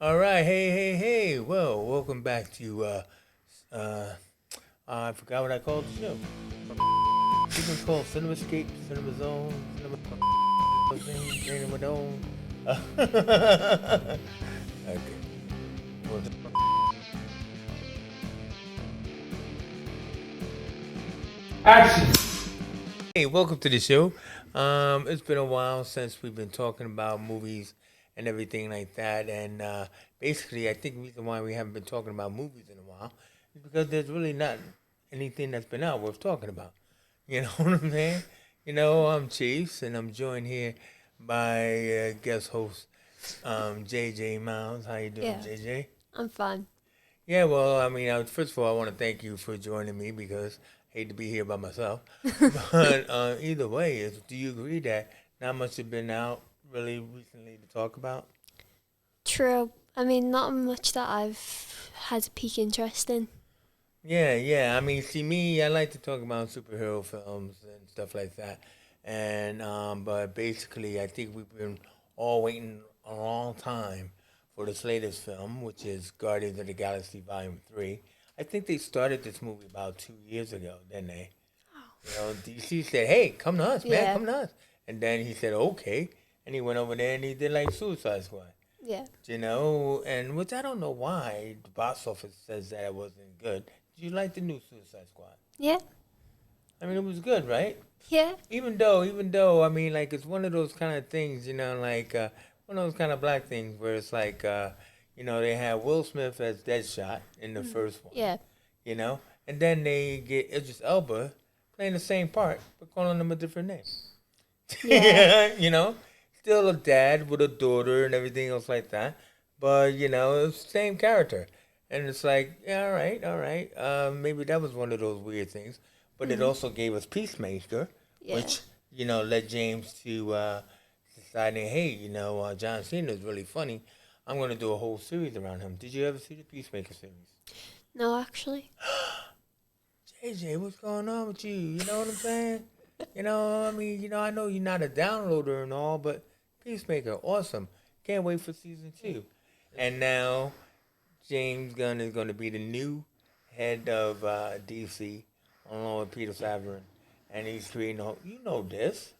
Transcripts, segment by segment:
All right, hey. Well, welcome back to uh, I forgot what I called the show. I think it's called Cinemascape, Cinema Zone, Cinema Dome. Okay. Well, hey, welcome to the show. It's been a while since we've been talking about movies and everything like that, and basically, I think the reason why we haven't been talking about movies in a while is because there's really not anything that's been out worth talking about. You know what I'm saying? I'm Chiefs, and I'm joined here by guest host JJ Miles. How you doing, Yeah, JJ? I'm fine. Yeah, well, I mean, first of all, I want to thank you for joining me because I hate to be here by myself. But either way, do you agree that not much has been out really recently to talk about? True. I mean, not much that I've had a peak interest in. Yeah. I mean, see, me, I like to talk about superhero films and stuff like that. And but basically, I think we've been all waiting a long time for this latest film, which is Guardians of the Galaxy Volume 3. I think they started this movie about 2 years ago, didn't they? DC said, "Hey, come to us, man, Yeah, come to us." And then he said, "Okay," and he went over there and he did like Suicide Squad, yeah, and which I don't know why the box office says that it wasn't good. Did you like the new Suicide Squad? yeah, I mean, it was good, right? yeah. Even though, I mean, like it's one of those kind of things, like one of those kind of black things where it's like, they have Will Smith as Deadshot in the Mm, first one, yeah, you know, and then they get Idris Elba playing the same part but calling him a different name. yeah, Yeah, still a dad with a daughter and everything else like that. But it's the same character, and it's like, yeah, all right. Maybe that was one of those weird things. But it mm, also gave us Peacemaker, yeah. which led James to deciding, hey, John Cena is really funny. I'm going to do a whole series around him. Did you ever see the Peacemaker series? No, actually. JJ, what's going on with you? You know what I'm saying? I mean, I know you're not a downloader and all, but Peacemaker, awesome. Can't wait for season two. And now James Gunn is going to be the new head of DC, along with Peter Savarin, and he's creating. You know this.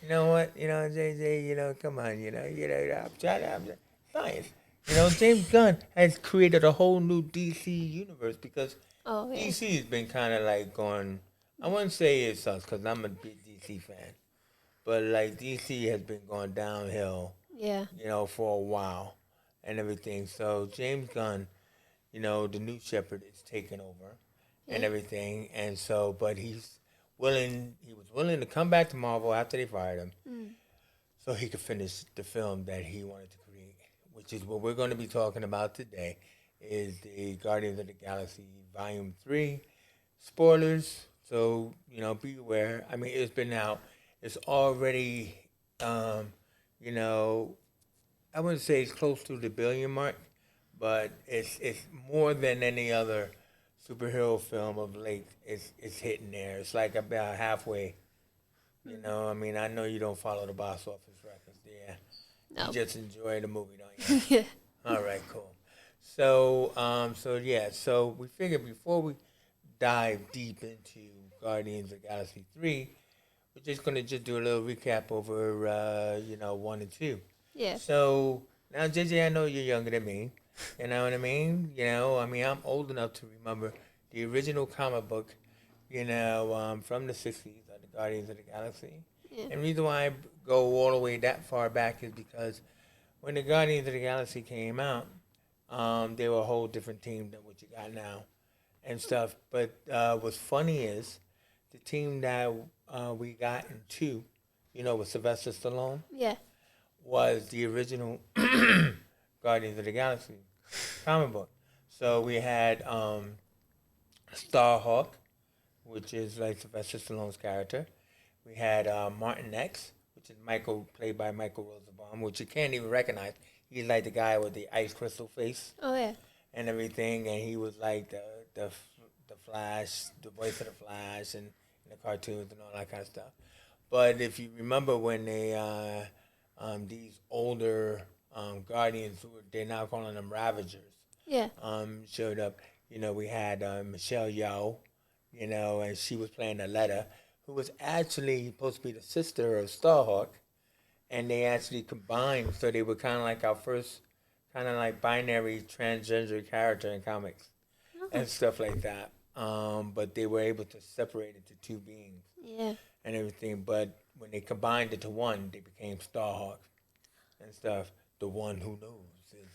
You know what? JJ. Come on. I'm trying to. Science. James Gunn has created a whole new DC universe because Oh, yeah, DC has been kind of like going. I wouldn't say it sucks because I'm a big DC fan, but like DC has been going downhill, yeah, for a while and everything. So James Gunn, the new Shepherd is taking over and yeah. everything, and so but he's willing. He was willing to come back to Marvel after they fired him, Mm, so he could finish the film that he wanted to create, which is what we're going to be talking about today. Is the Guardians of the Galaxy Volume 3. Spoilers, so be aware. I mean, it's been out. It's already, um, you know, I wouldn't say it's close to the billion mark, but it's more than any other superhero film of late. It's hitting there. It's like about halfway. mm. I mean, I know you don't follow the box office records. Yeah, you No. just enjoy the movie, don't you? Yeah. All right, cool. So yeah, so we figured before we dive deep into Guardians of the Galaxy 3, we're just going to just do a little recap over, 1 and 2. Yeah. So, now, JJ, I know you're younger than me. You know what I mean? I'm old enough to remember the original comic book, from the 60s, of the Guardians of the Galaxy. Yeah. And the reason why I go all the way that far back is because when the Guardians of the Galaxy came out, they were a whole different team than what you got now and stuff. But what's funny is the team that we got in two, with Sylvester Stallone, Yeah. was the original Guardians of the Galaxy comic book. So we had Starhawk, which is like Sylvester Stallone's character. We had Martin X, which is played by Michael Rosenbaum, which you can't even recognize. He's like the guy with the ice crystal face Oh, yeah. and everything, and he was like the Flash, the voice of the Flash, and the cartoons and all that kind of stuff. But if you remember when they these older Guardians, they're now calling them Ravagers, Yeah. showed up. We had Michelle Yeoh, and she was playing Aletta, who was actually supposed to be the sister of Starhawk, and they actually combined, so they were kind of like our first kind of like binary transgender character in comics Oh. and stuff like that. But they were able to separate it to two beings Yeah. and everything. But when they combined it to one, they became Starhawk and stuff. The one who knows is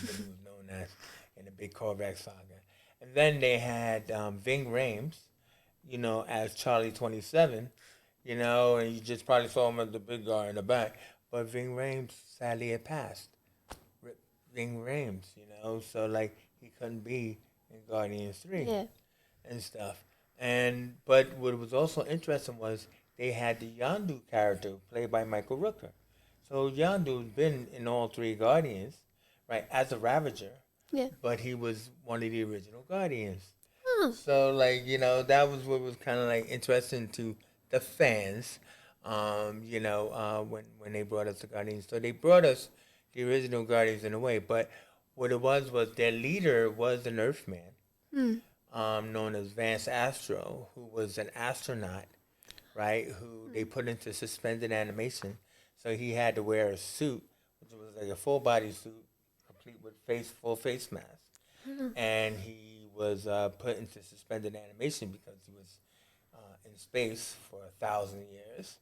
what he was known as in the big Korvac saga. And then they had Ving Rhames, as Charlie 27, and you just probably saw him as the big guy in the back. But Ving Rhames sadly had passed. Rip Ving Rhames, so like he couldn't be in Guardians 3 Yeah. and stuff. But what was also interesting was they had the Yondu character played by Michael Rooker. So Yondu's been in all three Guardians, right, as a Ravager, Yeah. but he was one of the original Guardians. Oh. So like that was what was kind of like interesting to the fans, when they brought us the Guardians. So they brought us the original Guardians in a way, but what it was their leader was an Earthman, Hmm. known as Vance Astro, who was an astronaut, right? Who they put into suspended animation, so he had to wear a suit, which was like a full body suit, complete with full face mask, and he was put into suspended animation because he was in space for 1,000 years.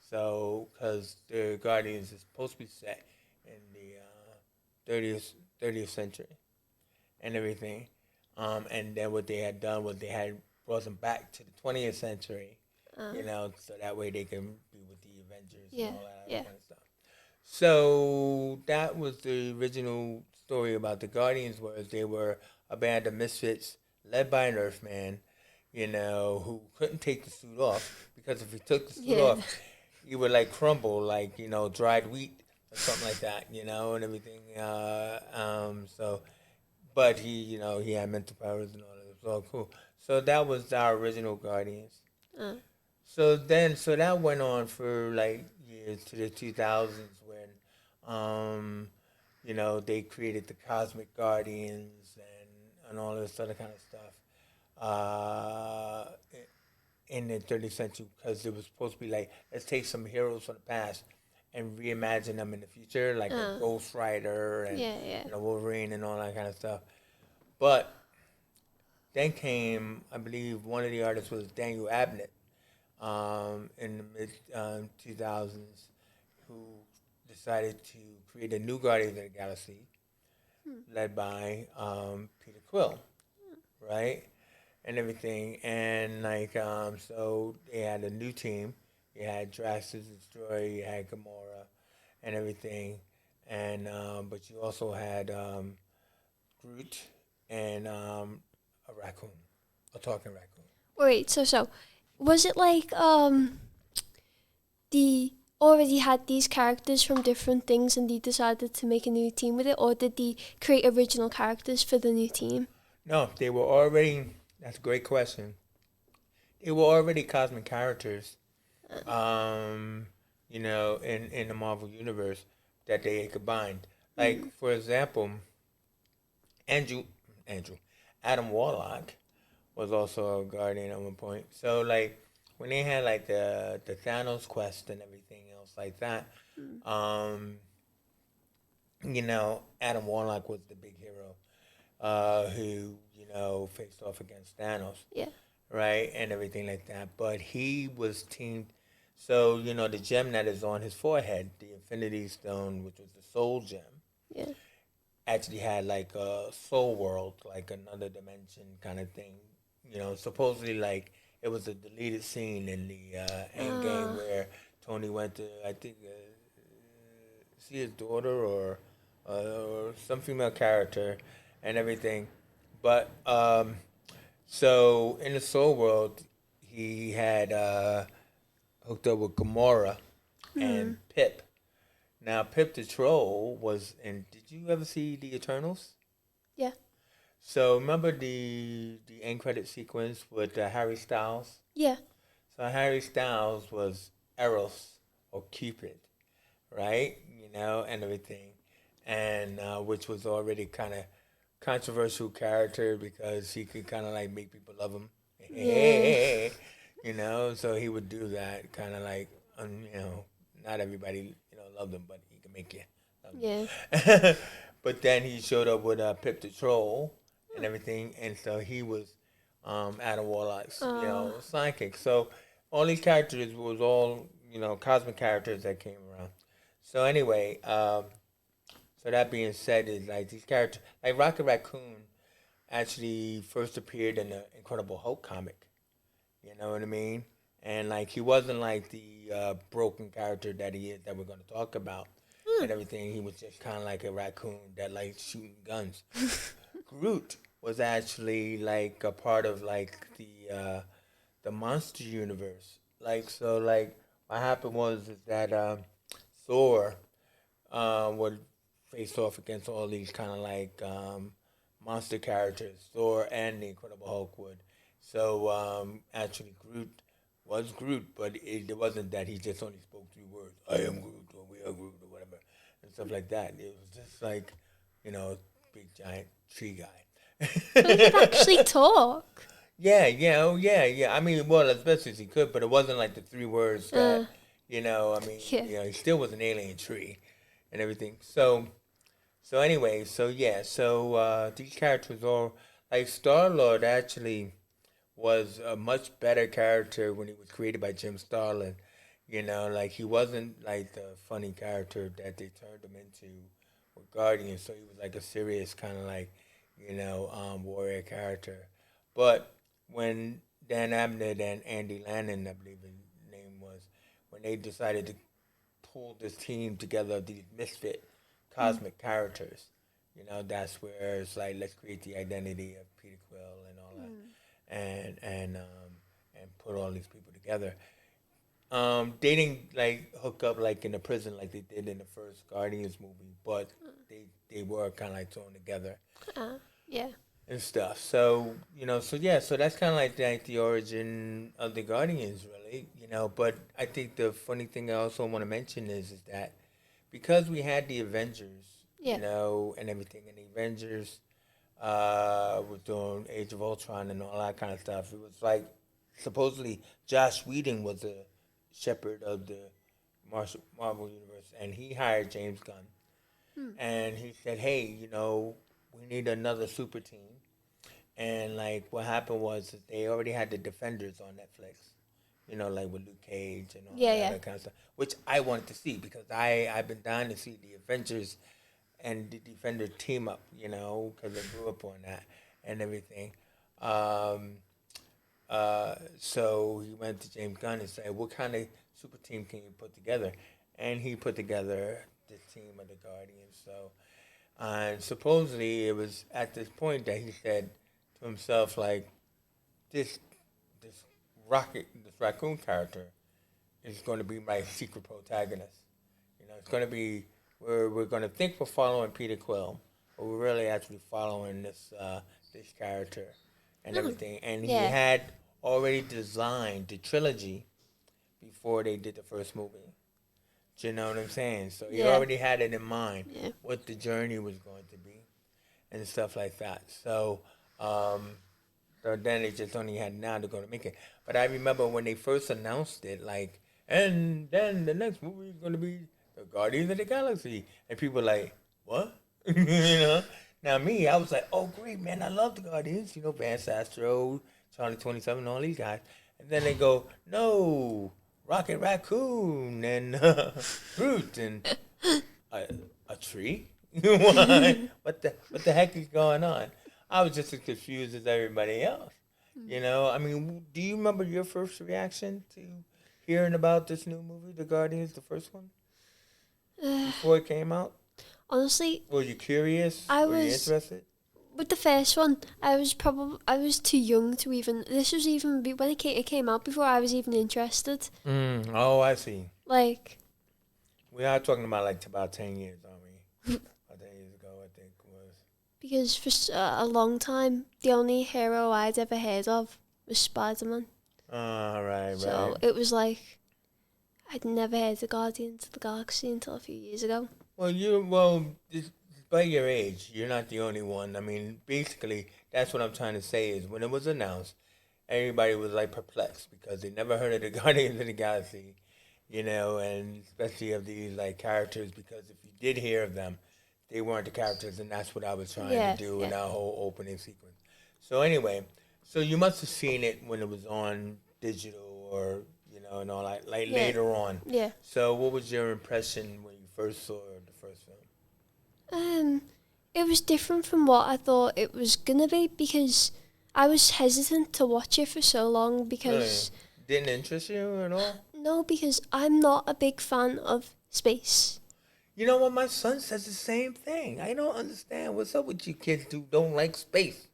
So, because the Guardians is supposed to be set in the 30th century and everything, and then what they had done was they had brought them back to the 20th century, so that way they can be with the Avengers Yeah. and all that Yeah. kind of stuff. So that was the original story about the Guardians. Was they were a band of misfits led by an Earthman, who couldn't take the suit off because if he took the suit Yeah. off, he would like crumble like dried wheat or something like that, and everything. So, but he had mental powers and all that. It was all cool. So that was our original Guardians. Uh. So that went on for like years to the 2000s when, they created the Cosmic Guardians and all this other kind of stuff in the 30th century because it was supposed to be like, let's take some heroes from the past and reimagine them in the future, like a Ghost Rider and Yeah. Yeah. Wolverine and all that kind of stuff. But then came, I believe, one of the artists was Daniel Abnett in the mid 2000s, who decided to create a new Guardians of the Galaxy, led by Peter Quill, right, and everything, and like so they had a new team. You had Drax the Destroyer, you had Gamora, and everything, and but you also had Groot and a raccoon, a talking raccoon. Wait. So, was it like the already had these characters from different things and they decided to make a new team with it, or did they create original characters for the new team? No, they were already. That's a great question. They were already cosmic characters, in the Marvel universe that they had combined. Like for example, Andrew, Andrew, Adam Warlock was also a guardian at one point. So like when they had like the Thanos quest and everything else like that, um, Adam Warlock was the big hero who faced off against Thanos, Yeah. right, and everything like that. But he was teamed. So the gem that is on his forehead, the Infinity Stone, which was the Soul Gem, Yeah. actually had like a soul world, like another dimension kind of thing. Supposedly like it was a deleted scene in the end game where Tony went to, I think, see his daughter or some female character and everything. But so in the soul world, he had hooked up with Gamora and Pip. Now, Pip the Troll was in. Did you ever see the Eternals? Yeah. So remember the end credit sequence with Harry Styles. Yeah. So Harry Styles was Eros or Cupid, right? And everything. and which was already kind of controversial character because he could kind of like make people love him. Yeah. You know, so he would do that kind of like, you know, not everybody, you know, loved him, but he could make you Yeah. love him. But then he showed up with Pip the Troll and everything, and so he was Adam Warlock's, you Uh, know, sidekick. So all these characters was all, you know, cosmic characters that came around. So anyway, so that being said, is like these characters, like Rocket Raccoon, actually first appeared in the Incredible Hulk comic. You know what I mean? And like he wasn't like the broken character that he is that we're going to talk about hmm. and everything. He was just kind of like a raccoon that likes shooting guns. Groot was actually like a part of like the monster universe. Like so, like what happened was is that Thor would face off against all these kind of like monster characters, Thor and the Incredible Hulk would. So actually, Groot was Groot, but it wasn't that he just only spoke 3 words. I am Groot, or we are Groot, or whatever, and stuff like that. It was just like, you know, big giant tree So he could guy. actually talk. Yeah, yeah, oh yeah, yeah. I mean, well, as best as he could, but it wasn't like the 3 words Uh, that, you know. I mean, yeah. you know, he still was an alien tree and everything. So anyway, so yeah, so these characters all like Star Lord actually was a much better character when he was created by Jim Starlin. You know, like he wasn't like the funny character that they turned him into with Guardians. So he was like a serious kind of like, you know, warrior character. But when Dan Abnett and Andy Lannon, I believe his name was, when they decided to pull this team together of these misfit Mm. cosmic characters, you know, that's where it's like let's create the identity of Peter Quill and all that, Mm. and put all these people together. They didn't like hook up like in the prison like they did in the first Guardians movie, but they were kind of like thrown together Yeah. and stuff. So you know, so yeah, so that's kind of like the origin of the Guardians, really. You know, but I think the funny thing I also want to mention is that because we had the Avengers, you Yeah. know, and everything, and the Avengers was doing Age of Ultron and all that kind of stuff. It was like supposedly Josh Whedon was a shepherd of the Marvel universe, and he hired James Gunn, Mm. and he said, "Hey, you know, we need another super team." And like what happened was that they already had the Defenders on Netflix, you know, like with Luke Cage and all Yeah. that Yeah. other kind of stuff, which I wanted to see because I've been dying to see the Avengers and the Defender team up, you know, because I grew up on that and everything. Um, so he went to James Gunn and said, "What kind of super team can you put together?" And he put together this team of the Guardians. So, and supposedly it was at this point that he said to himself, like, this this this raccoon character is going to be my secret protagonist. You know, it's going to be we're going to think we're following Peter Quill, but we're really actually following this character and Mm. everything. And he Yeah. had already designed the trilogy before they did the first movie. Do you know what I'm saying? So he Yeah. already had it in mind Yeah. what the journey was going to be and stuff like that. Um, so then they just only had now to go to make it. But I remember when they first announced it, like, and then the next movie is going to be the Guardians of the Galaxy, and people were like, what? You know? Now me, I was like, oh great man, I love the Guardians. You know, Vance Astro, Charlie 27, all these guys. And then they go, no, Rocket Raccoon and Groot and a, a tree. What the heck is going on? I was just as confused as everybody else. You know, I mean, do you remember your first reaction to hearing about this new movie, The Guardians, the first one, Uh, before it came out? honestly, Were you curious? I Were you was interested? with the first one. I was too young to even. This was even when it came out before I was even interested. Oh, I see. Like, We are talking about like about 10 years, aren't we? About 10 years ago, I think it was. because for a long time, the only hero I'd ever heard of was Spider-Man. Right, So right. it was like I'd never heard of Guardians of the Galaxy until a few years ago. By your age, you're not the only one. I mean, basically, that's what I'm trying to say is when it was announced, everybody was like perplexed because they never heard of the Guardians of the Galaxy, and especially of these like characters because if you did hear of them, they weren't the characters, and that's what I was trying to Yeah, do in yeah, that whole opening sequence. So anyway, so you must have seen it when it was on digital or and all that, like yeah, later on. yeah. So what was your impression when you first saw the first film? Um, it was different from what I thought it was gonna be because I was hesitant to watch it for so long Really? because Didn't interest you at all? no, because I'm not a big fan of space. You know what? My son says the same thing. I don't understand what's up with you kids who don't like space,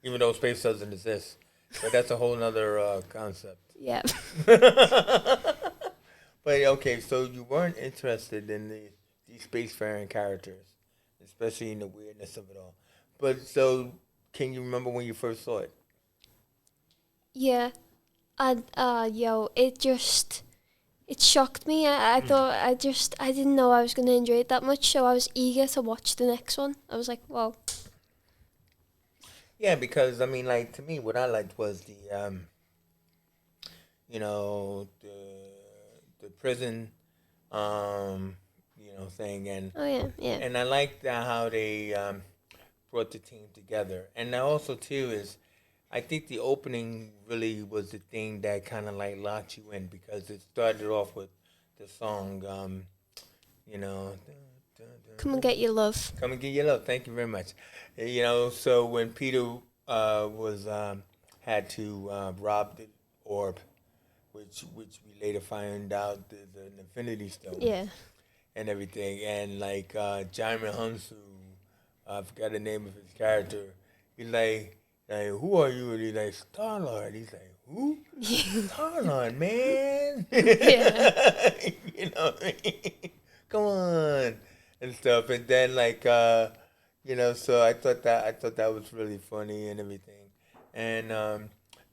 even though space doesn't exist. But that's a whole nother concept. Yeah. But okay, so you weren't interested in these spacefaring characters, especially in the weirdness of it all. But so, can you remember when you first saw it? Yeah. And it shocked me. I thought I didn't know I was gonna enjoy it that much, so I was eager to watch the next one. I was like, wow. Yeah, because I mean, like to me, what I liked was the prison, um, thing, Oh yeah, yeah, and I liked how they brought the team together, and also too is I think the opening really was the thing that kind of like locked you in because it started off with the song, you know, come and get your love. "Come and Get Your Love." Thank you very much. So when Peter was had to rob the orb, which we later find out is an Infinity Stone Yeah, and everything, and like Jaime Hunsu, I forgot the name of his character. He's like, who are you? And he's like, Star Lord. He's like, who? Star Lord, man. yeah, What I mean? Come on, and stuff. And then like, so I thought that was really funny and everything. And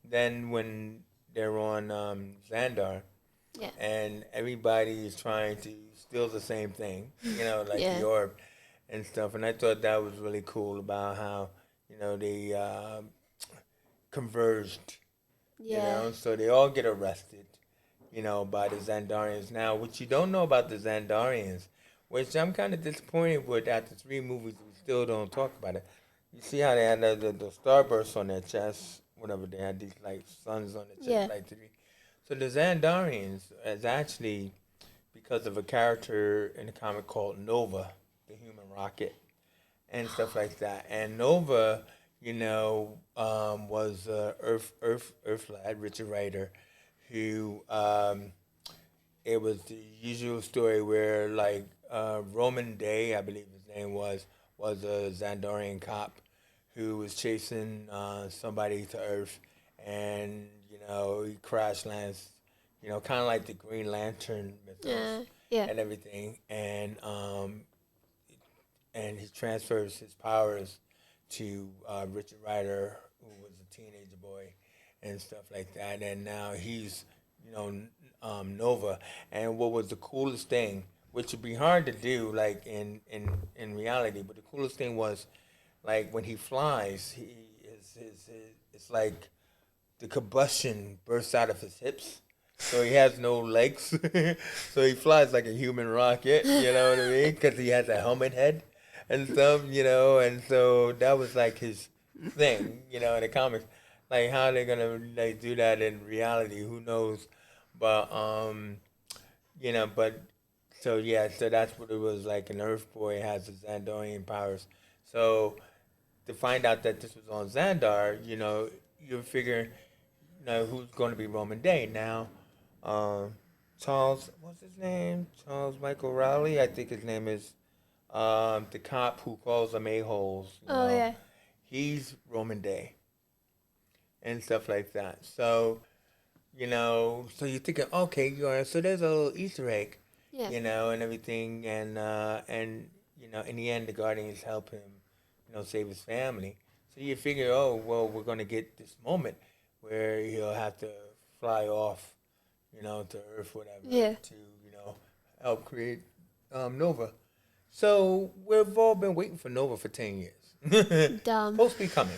then when they're on Xandar, yeah, and everybody is trying to steal the same thing, like the yeah, orb and stuff. And I thought that was really cool about how they converged. yeah. So they all get arrested. By the Xandarians. Now, what you don't know about the Xandarians, which I'm kind of disappointed with after 3 movies, we still don't talk about it. You see how they had the starbursts on their chest, whatever they had these like suns on their chest, Yeah. like three. So the Xandarians is actually because of a character in the comic called Nova, the human rocket, and stuff like that. And Nova, was Earth lad, Richard Rider, who it was the usual story where like Roman Day, I believe his name was a Xandorian cop who was chasing somebody to Earth, and he crash lands, kind of like the Green Lantern mythos Yeah. and everything, and he transfers his powers to Richard Rider, who was a teenager boy, and stuff like that. And now he's, you know, Nova. And what was the coolest thing, which would be hard to do, like in reality, but the coolest thing was, like when he flies, it's like the combustion bursts out of his hips. So he has no legs. So he flies like a human rocket, you know what I mean? Because he has a helmet head and stuff, and so that was like his thing, in the comics. Like how they're gonna like do that in reality, who knows? But but so yeah, so that's what it was like. An Earth boy has his Xandorian powers. So to find out that this was on Xandar, you figure, who's going to be Roman Day now. Um, Charles, what's his name? Charles Michael Rowley, I think his name is. The cop who calls them a holes. Oh yeah. He's Roman Day and stuff like that. So you're thinking, okay, so there's a little Easter egg, Yeah. and everything, and in the end, the Guardians help him, save his family. So you figure, oh well, we're gonna get this moment where he'll have to fly off, to Earth, whatever, Yeah. to help create Nova. So we've all been waiting for Nova for 10 years. Dumb. Supposed to be coming.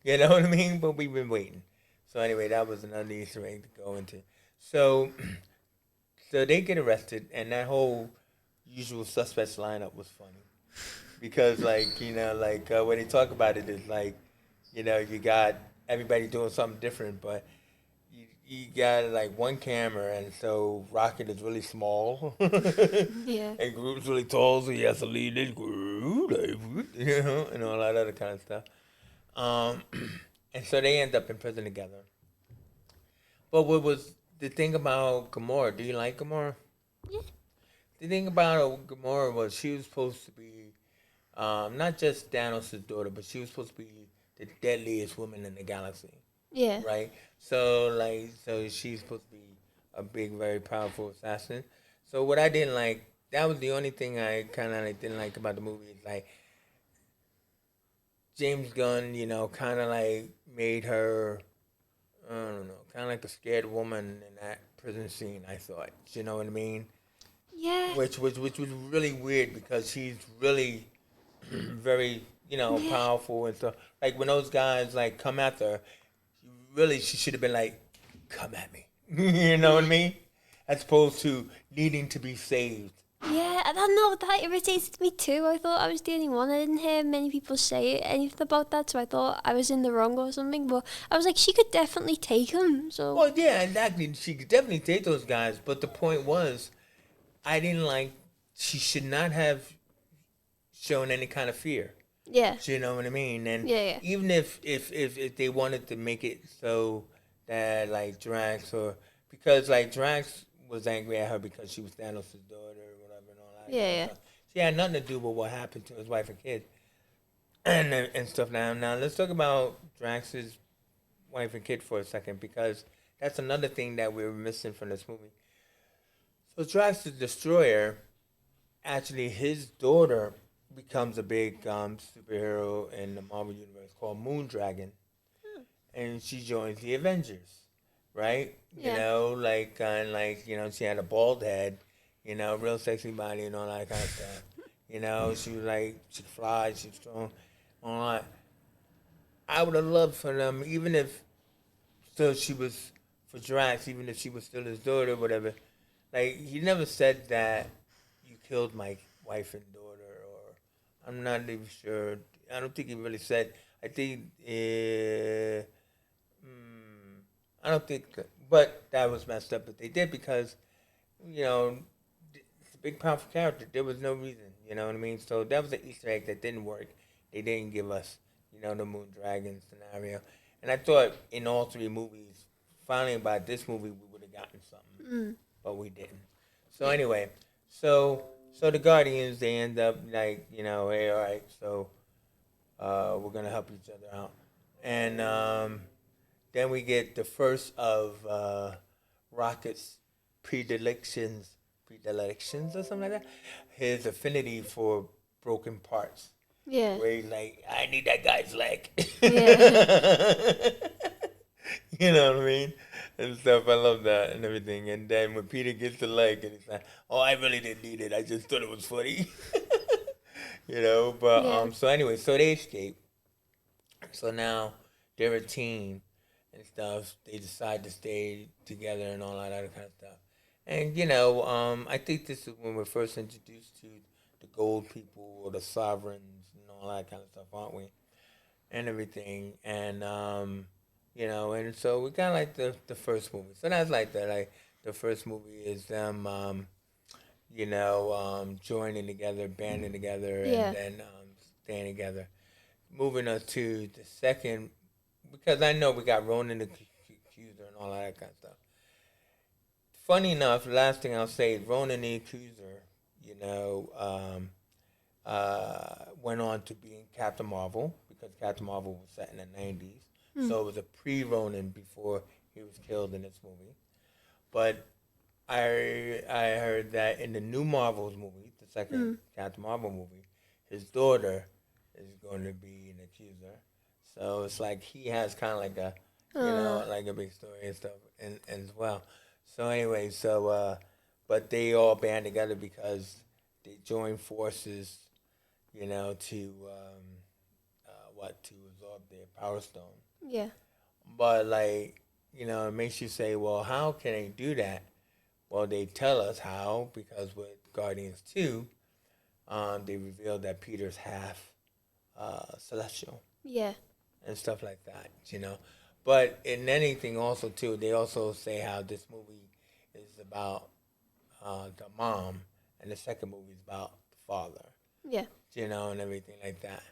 You know what I mean? But we've been waiting. So anyway, that was another Easter egg to go into. So, so they get arrested, and that whole usual suspects lineup was funny because, like, when they talk about it, it's like, you got everybody doing something different, but you got like one camera, and so Rocket is really small, Yeah. and Groot's really tall, so he has to lead this group, and all that other kind of stuff. Um, and so they end up in prison together. But what was the thing about Gamora? Do you like Gamora? Yeah. The thing about Gamora was she was supposed to be not just Thanos' daughter, but she was supposed to be the deadliest woman in the galaxy, Yeah. right? So so she's supposed to be a big, very powerful assassin. So what I didn't like, that was the only thing I kind of like didn't like about the movie. Is like James Gunn, kind of like made her, I don't know, kind of like a scared woman in that prison scene. I thought, you know what I mean? Yeah. Which was really weird because she's really very Yeah. powerful and stuff. Like when those guys like come after her, really she should have been like, come at me. You know what I Yeah. mean? As opposed to needing to be saved. Yeah, I don't know, that irritated me too. I thought I was the only one. I didn't hear many people say anything about that, so I thought I was in the wrong or something. But I was like, she could definitely take him, so. Well, yeah, exactly. She could definitely take those guys, but the point was, I didn't like. She should not have shown any kind of fear. Yeah. You know what I mean? And Yeah, yeah. even if they wanted to make it so that like Drax or because like Drax was angry at her because she was Thanos' daughter or whatever and all that Yeah, kind of yeah. stuff. She had nothing to do with what happened to his wife and kid and stuff. Now let's talk about Drax's wife and kid for a second because that's another thing that we were missing from this movie. So Drax the Destroyer, actually his daughter becomes a big superhero in the Marvel universe called Moondragon, and she joins the Avengers, right? Yeah. She had a bald head, real sexy body and all that kind of stuff. She was like she could fly, she's strong, all that. I would have loved for them, even if still she was for Drax, even if she was still his daughter, whatever. Like he never said that you killed my wife and daughter, or I'm not even sure. I don't think he really said. I think, I don't think, but that was messed up. But they did because, you know, it's a big powerful character. There was no reason, you know what I mean. So that was an Easter egg that didn't work. They didn't give us, the Moon Dragon scenario. And I thought in all three movies, finally by this movie, we would have gotten something, Mm. but we didn't. So Yeah. anyway, so the Guardians they end up like hey, all right, so we're gonna help each other out, and then we get the first of Rocket's predilections or something like that. His affinity for broken parts, Yeah. where he's like, I need that guy's leg. Yeah. You know what I mean? And stuff. I love that and everything. And then when Peter gets the leg and he's like, oh, I really didn't need it. I just thought it was funny. But Yeah. so anyway, so they escape. So now they're a team and stuff. They decide to stay together and all that other kind of stuff. And I think this is when we're first introduced to the gold people or the sovereigns and all that kind of stuff, aren't we? And everything. And so we kind of like the first movie. So that's like that. Like the first movie is them, joining together, banding together, and Yeah. then staying together. Moving us to the second, because I know we got Ronan the Accuser and all that kind of stuff. Funny enough, the last thing I'll say is Ronan the Accuser, went on to be in Captain Marvel because Captain Marvel was set in the 90s. Mm. So it was a pre-Ronin before he was killed in this movie. But I heard that in the new Marvels movie, the second Captain Marvel movie, his daughter is going to be an accuser. So it's like he has kind of like a, like a big story and stuff and as well. So anyway, but they all band together because they join forces, to to absorb their power stone. Yeah. But like, it makes you say, well, how can they do that? Well, they tell us how because with Guardians 2, they reveal that Peter's half celestial Yeah. and stuff like that. But in anything also too, they also say how this movie is about the mom, and the second movie is about the father. Yeah. And everything like that.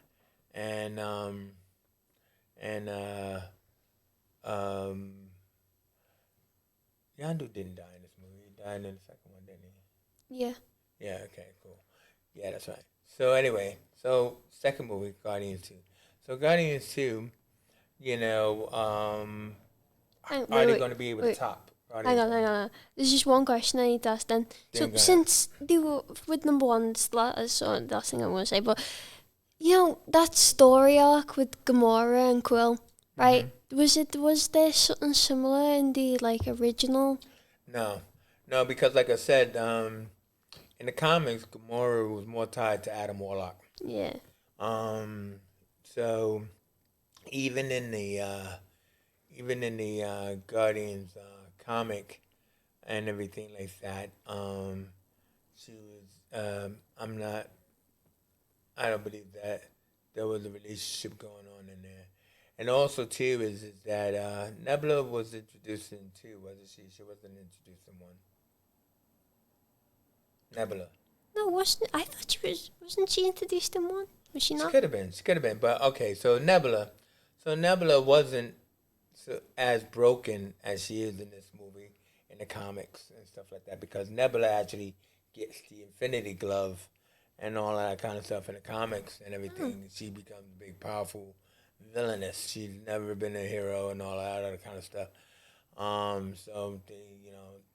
And and um, Yandu didn't die in this movie. He died in the second one, didn't he? Yeah. Yeah. Okay. Cool. Yeah, that's right. So anyway, second movie, Guardians 2. So Guardians 2, you know, um, are they Wait, going to be able to wait. top Hang Guardians on, 1? hang on. There's just one question I need to ask then. So Then go ahead. since they were with number one, it's the last thing I'm going to say, but that story arc with Gamora and Quill, right? Was there something similar in the original? No, because like I said, in the comics, Gamora was more tied to Adam Warlock. Yeah. So even in the Guardians comic and everything like that, she was. I don't believe that there was a relationship going on in there. And also too is that Nebula was introduced in two, wasn't she? She wasn't introduced in one. Nebula. No, wasn't. I thought she was. Wasn't she introduced in one? Was she She not? could have been. She could have been. But okay, so Nebula. So Nebula wasn't as broken as she is in this movie, in the comics and stuff like that, because Nebula actually gets the Infinity Glove and all that kind of stuff in the comics and everything. She becomes a big, powerful villainess. She's never been a hero and all that other kind of stuff. So they,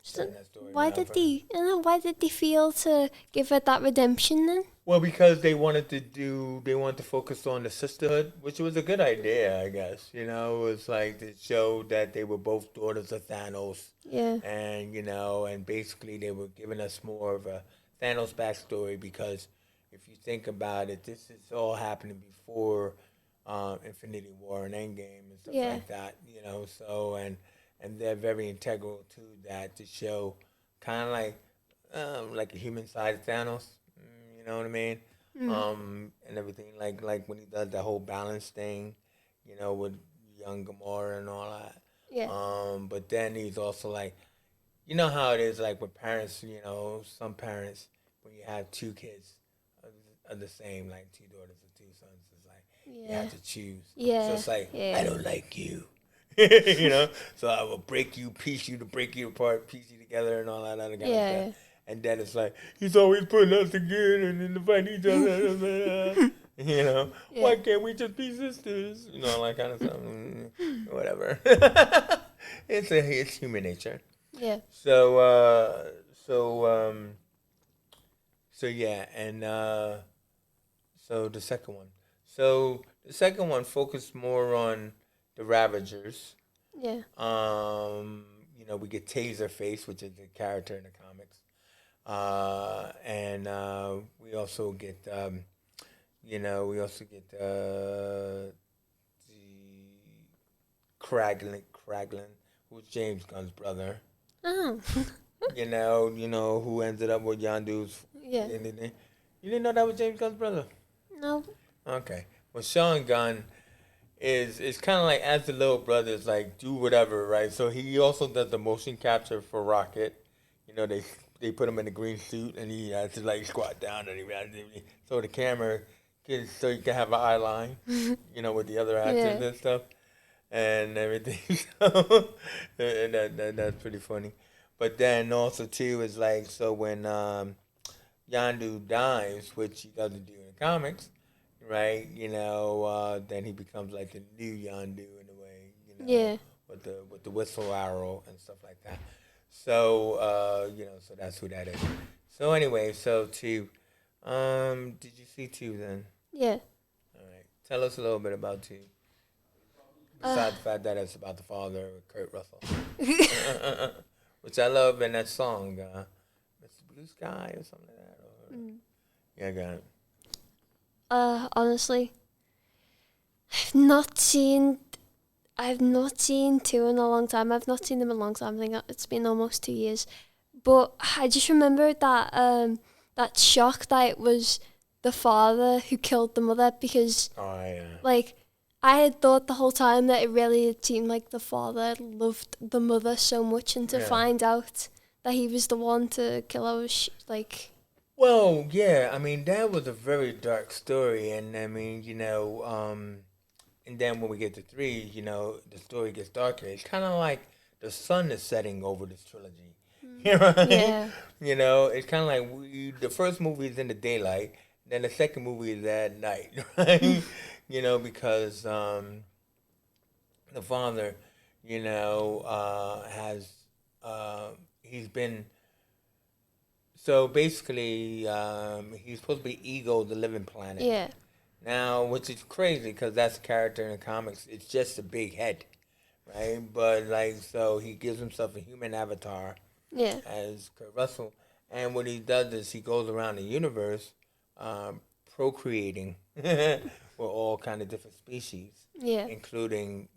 So turn that story why around did for they? Why did they feel to give her that redemption then? Well, because they wanted to focus on the sisterhood, which was a good idea, I guess. It was like to show that they were both daughters of Thanos, Yeah. and basically they were giving us more of a Thanos backstory because if you think about it, this is all happening before Infinity War and Endgame and stuff Yeah. like that. So and they're very integral to that to show kind of like a human side of Thanos. You know what I mean? And everything like when he does that whole balance thing, with young Gamora and all that. Yeah. But then he's also like, you know how it is like with parents. Some parents when you have two kids are the same, like two daughters or two sons. It's like you Yeah. have to choose. Yeah. So it's like Yeah. I don't like you. So I will break you, piece you to break you apart, piece you together, and all that other kind of Yeah. stuff. And then it's like he's always putting us together and then to fight each other. Yeah. Why can't we just be sisters? All that kind of stuff. Whatever. It's human nature. Yeah. So yeah, and so the second one. So the second one focused more on the Ravagers. Yeah. We get Taserface, which is a character in the comics. And we also get, the Kraglin, who's James Gunn's brother. Oh. Who ended up with Yondu's. Yeah. You didn't know that was James Gunn's brother? No. Okay. Well, Sean Gunn is kind of like as the little brother is like do whatever, right? So he also does the motion capture for Rocket. They put him in a green suit and he has to like squat down and so the camera so you can have an eye line, with the other actors and stuff and everything. And that's pretty funny. But then also too is like so when Yondu dies, which he doesn't do in the comics, right? Then he becomes like the new Yondu in a way. Yeah. With the whistle arrow and stuff like that. So so that's who that is. So anyway, so two. Did you see two then? Yeah. All right. Tell us a little bit about two. Besides the fact that it's about the father of Kurt Russell, which I love in that song, Mr. Blue Sky or something like that. Yeah, got it. Honestly, I've not seen. I've not seen two in a long time. I've not seen them in a long time. I think it's been almost 2 years. But I just remember that shock that it was the father who killed the mother, because Oh yeah. like I had thought the whole time that it really had seemed like the father loved the mother so much, and to Yeah. find out that he was the one to kill her was like, Well, yeah. I mean, that was a very dark story, and I mean, and then when we get to three, the story gets darker. It's kind of like the sun is setting over this trilogy. You know what I mean? yeah, It's kind of like the first movie is in the daylight, then the second movie is at night, right? Because the father, has he's been so basically he's supposed to be Ego, the living planet. yeah, Now, which is crazy because that's a character in the comics. It's just a big head, right? But like, so he gives himself a human avatar yeah, as Kurt Russell, and what he does is he goes around the universe, procreating with all kind of different species, yeah, including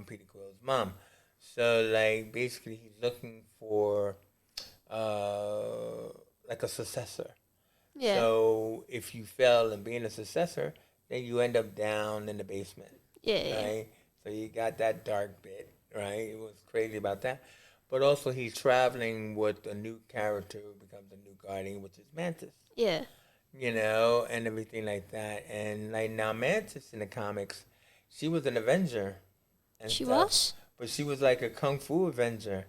Peter Quill's mom. So like, basically, he's looking for uh, like a successor. yeah, So if you fail in being a successor, then you end up down in the basement, yeah, right? So you got that dark bit, right? It was crazy about that. But also he's traveling with a new character who becomes a new guardian, which is Mantis, yeah. and everything like that. And like now Mantis in the comics, she was an Avenger and She stuff, was. but she was like a kung fu Avenger.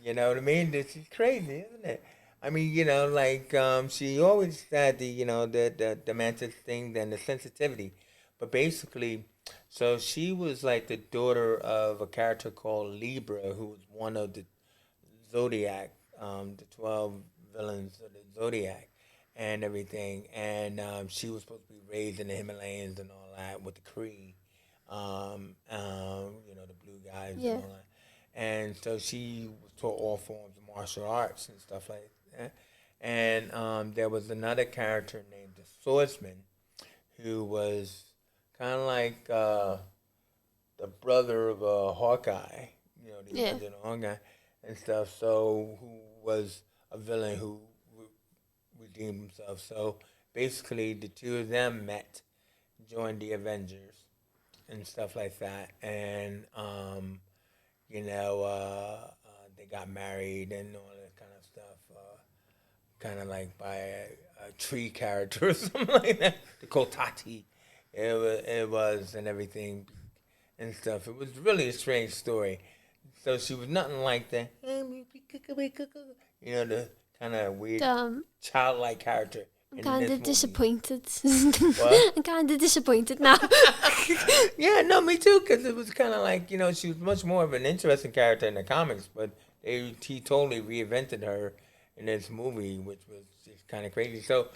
You know what I mean? This is crazy, isn't it? I mean, like she always had the mantis thing and the sensitivity, but basically, so she was like the daughter of a character called Libra, who was one of the Zodiac, the 12 villains of the Zodiac, and everything. And she was supposed to be raised in the Himalayas and all that with the Kree, the blue guys and Yeah, all that. And so she was taught all forms of martial arts and stuff like that. And there was another character named the Swordsman, who was kind of like the brother of Hawkeye, the yeah, original Hawkeye and stuff. So who was a villain who redeemed himself. So basically, the two of them met, joined the Avengers and stuff like that, and they got married and all that kind of stuff. Kind of like by a tree character or something like that. The Kotati, it was and everything and stuff. It was really a strange story. So she was nothing like the, the kind of weird um, childlike character I'm in kind this of movie. disappointed. What? I'm kind of disappointed now. Yeah, no, me too. Because it was kind of like she was much more of an interesting character in the comics, but he totally reinvented her in this movie, which was just kind of crazy. So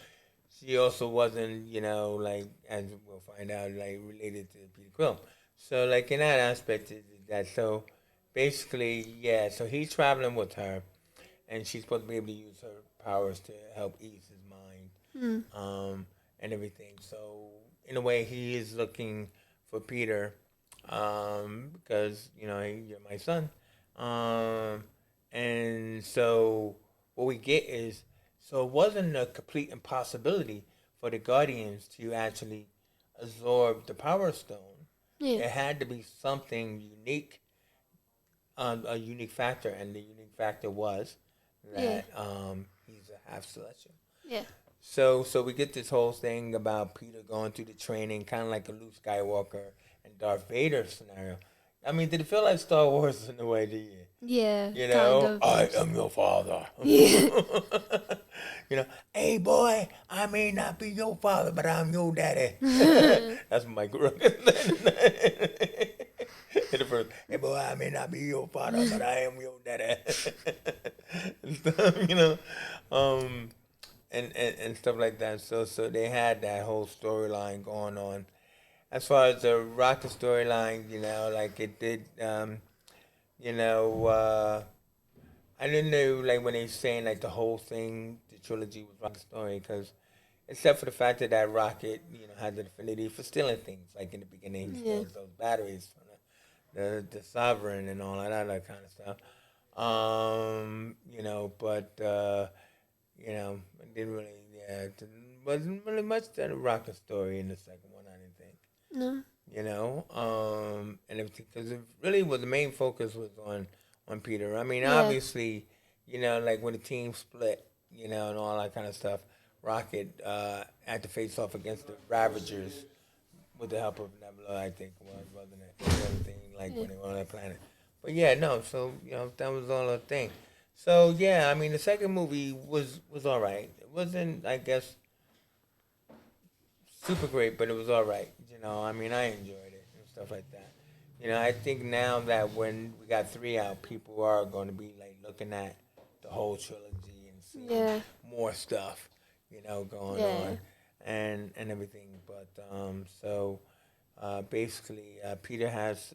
she also wasn't, like as we'll find out, like related to Peter Quill. So like in that aspect, that so basically, yeah. So he's traveling with her, and she's supposed to be able to use her powers to help ease his mind, Hmm. and everything. So in a way, he is looking for Peter, because hey, you're my son, um, and so what we get is so it wasn't a complete impossibility for the Guardians to actually absorb the Power Stone. Yeah, It had to be something unique, a unique factor, and the unique factor was yeah, that he's a half celestial. yeah. So we get this whole thing about Peter going through the training, kind of like a Luke Skywalker and Darth Vader scenario. I mean, did it feel like Star Wars in a way? Do you? Yeah, kind of. I am your father. Yeah. Hey boy, I may not be your father, but I'm your daddy. That's my grew in the first, hey boy, I may not be your father, but I am your daddy. And stuff, and stuff like that. So they had that whole storyline going on. As far as the Rocket storyline, like it did, you know, uh, I didn't know like when they saying like the whole thing, the trilogy was Rocket story because except for the fact that that Rocket, had the affinity for stealing things. Like in the beginning, he Yeah. steals those batteries from the Sovereign and all that other kind of stuff. But it didn't really, wasn't really much to the Rocket story in the second one. I didn't think. No. And everything, because it really was the main focus was on Peter. I mean, Yeah. obviously, like when the team split, and all that kind of stuff, Rocket had to face off against the Ravagers with the help of Nebula, I think it was, wasn't it? And everything, like when they were on that planet. But yeah, no, so, that was all a thing. So yeah, I mean, the second movie was all right. It wasn't, I guess, super great, but it was all right. I mean, I enjoyed it and stuff like that. I think now that when we got three out, people are going to be like looking at the whole trilogy and seeing Yeah. more stuff, going Yeah. on and everything. But basically, Peter has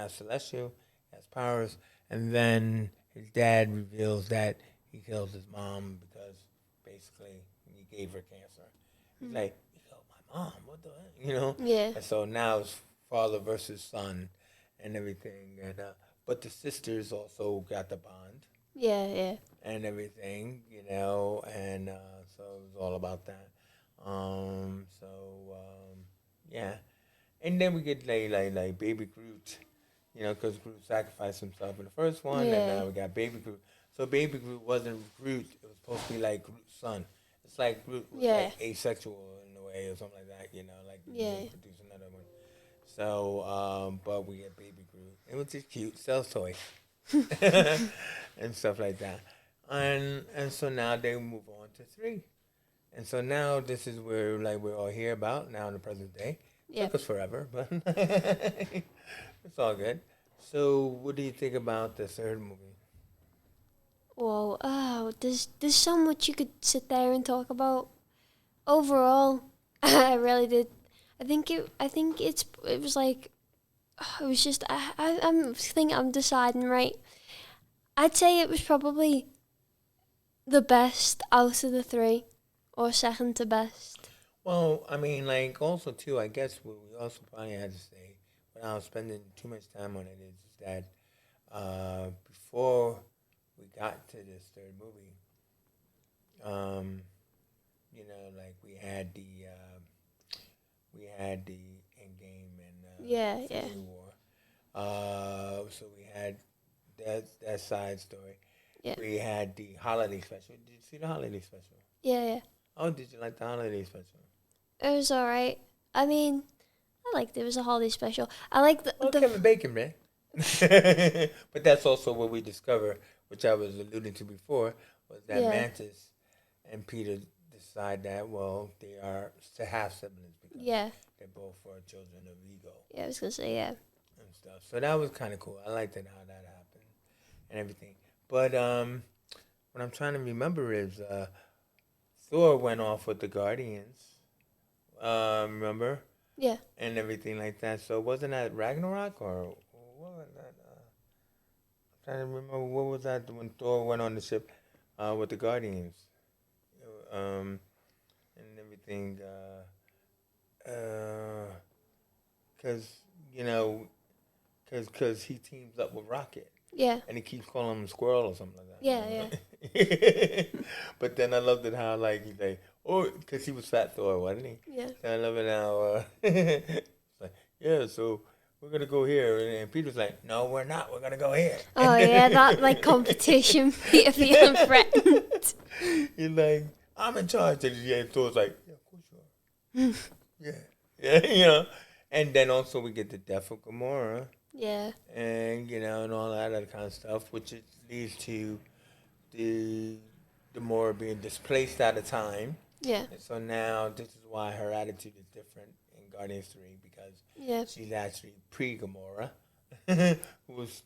celestial, has powers, and then his dad reveals that he kills his mom because basically he gave her cancer. He's like, you killed my mom. What the heck? Yeah. And so now it's father versus son and everything. And but the sisters also got the bond Yeah. Yeah. and everything, and so it was all about that. Yeah. And then we get like Baby Groot, because Groot sacrificed himself in the first one, Yeah. and now we got Baby Groot. So Baby Groot wasn't Groot; it was supposed to be like Groot's son. It's like Groot was Yeah. like asexual in a way or something like that, like Yeah. produce another one. So, but we get Baby Groot, which is cute, sells toy, and stuff like that. And so now they move on to 3. And so now this is where like we're all here about now in the present day. Yeah. Took us forever, but it's all good. So what do you think about the third movie? Well, there's so much you could sit there and talk about. Overall, I really did. It was like, it was just I'm deciding right. I'd say it was probably the best out of the 3, or second to best. Well, I mean, like also too, I guess what we also probably had to say without spending too much time on it is that before we got to this third movie, like we had the Endgame and Yeah. Civil War. So we had that side story. Yeah. We had the holiday special. Did you see the holiday special? Yeah. Oh, did you like the holiday special? It was alright. I mean, I liked it. It was a holiday special. I like the Kevin Bacon, man. But that's also what we discover, which I was alluding to before, was that Yeah. Mantis and Peter decide that, well, they are to have siblings because Yeah. they're both children of Ego Yeah, I was gonna say yeah. and stuff. So that was kind of cool. I liked it how that happened and everything. But what I'm trying to remember is Thor went off with the Guardians. Remember? Yeah. And everything like that. So wasn't that Ragnarok or what was that? I'm trying to remember what was that when Thor went on the ship with the Guardians, and everything. Cause cause he teams up with Rocket. Yeah. And he keeps calling him Squirrel or something like that. Yeah, But then I loved it how he's like, oh, because he was Fat Thor, wasn't he? Yeah. And I love it how it's like, yeah, so we're gonna go here, and Peter's like, no, we're not. We're gonna go here. Oh yeah, that like competition, Peter feeling threatened. He's like, I'm in charge, and Thor's like, yeah, of course you are. yeah. And then also we get the death of Gamora. Yeah. And and all that other kind of stuff, which it leads to the Gamora being displaced out of time. Yeah. And so now this is why her attitude is different in Guardians 3 because she's actually pre-Gamora, who was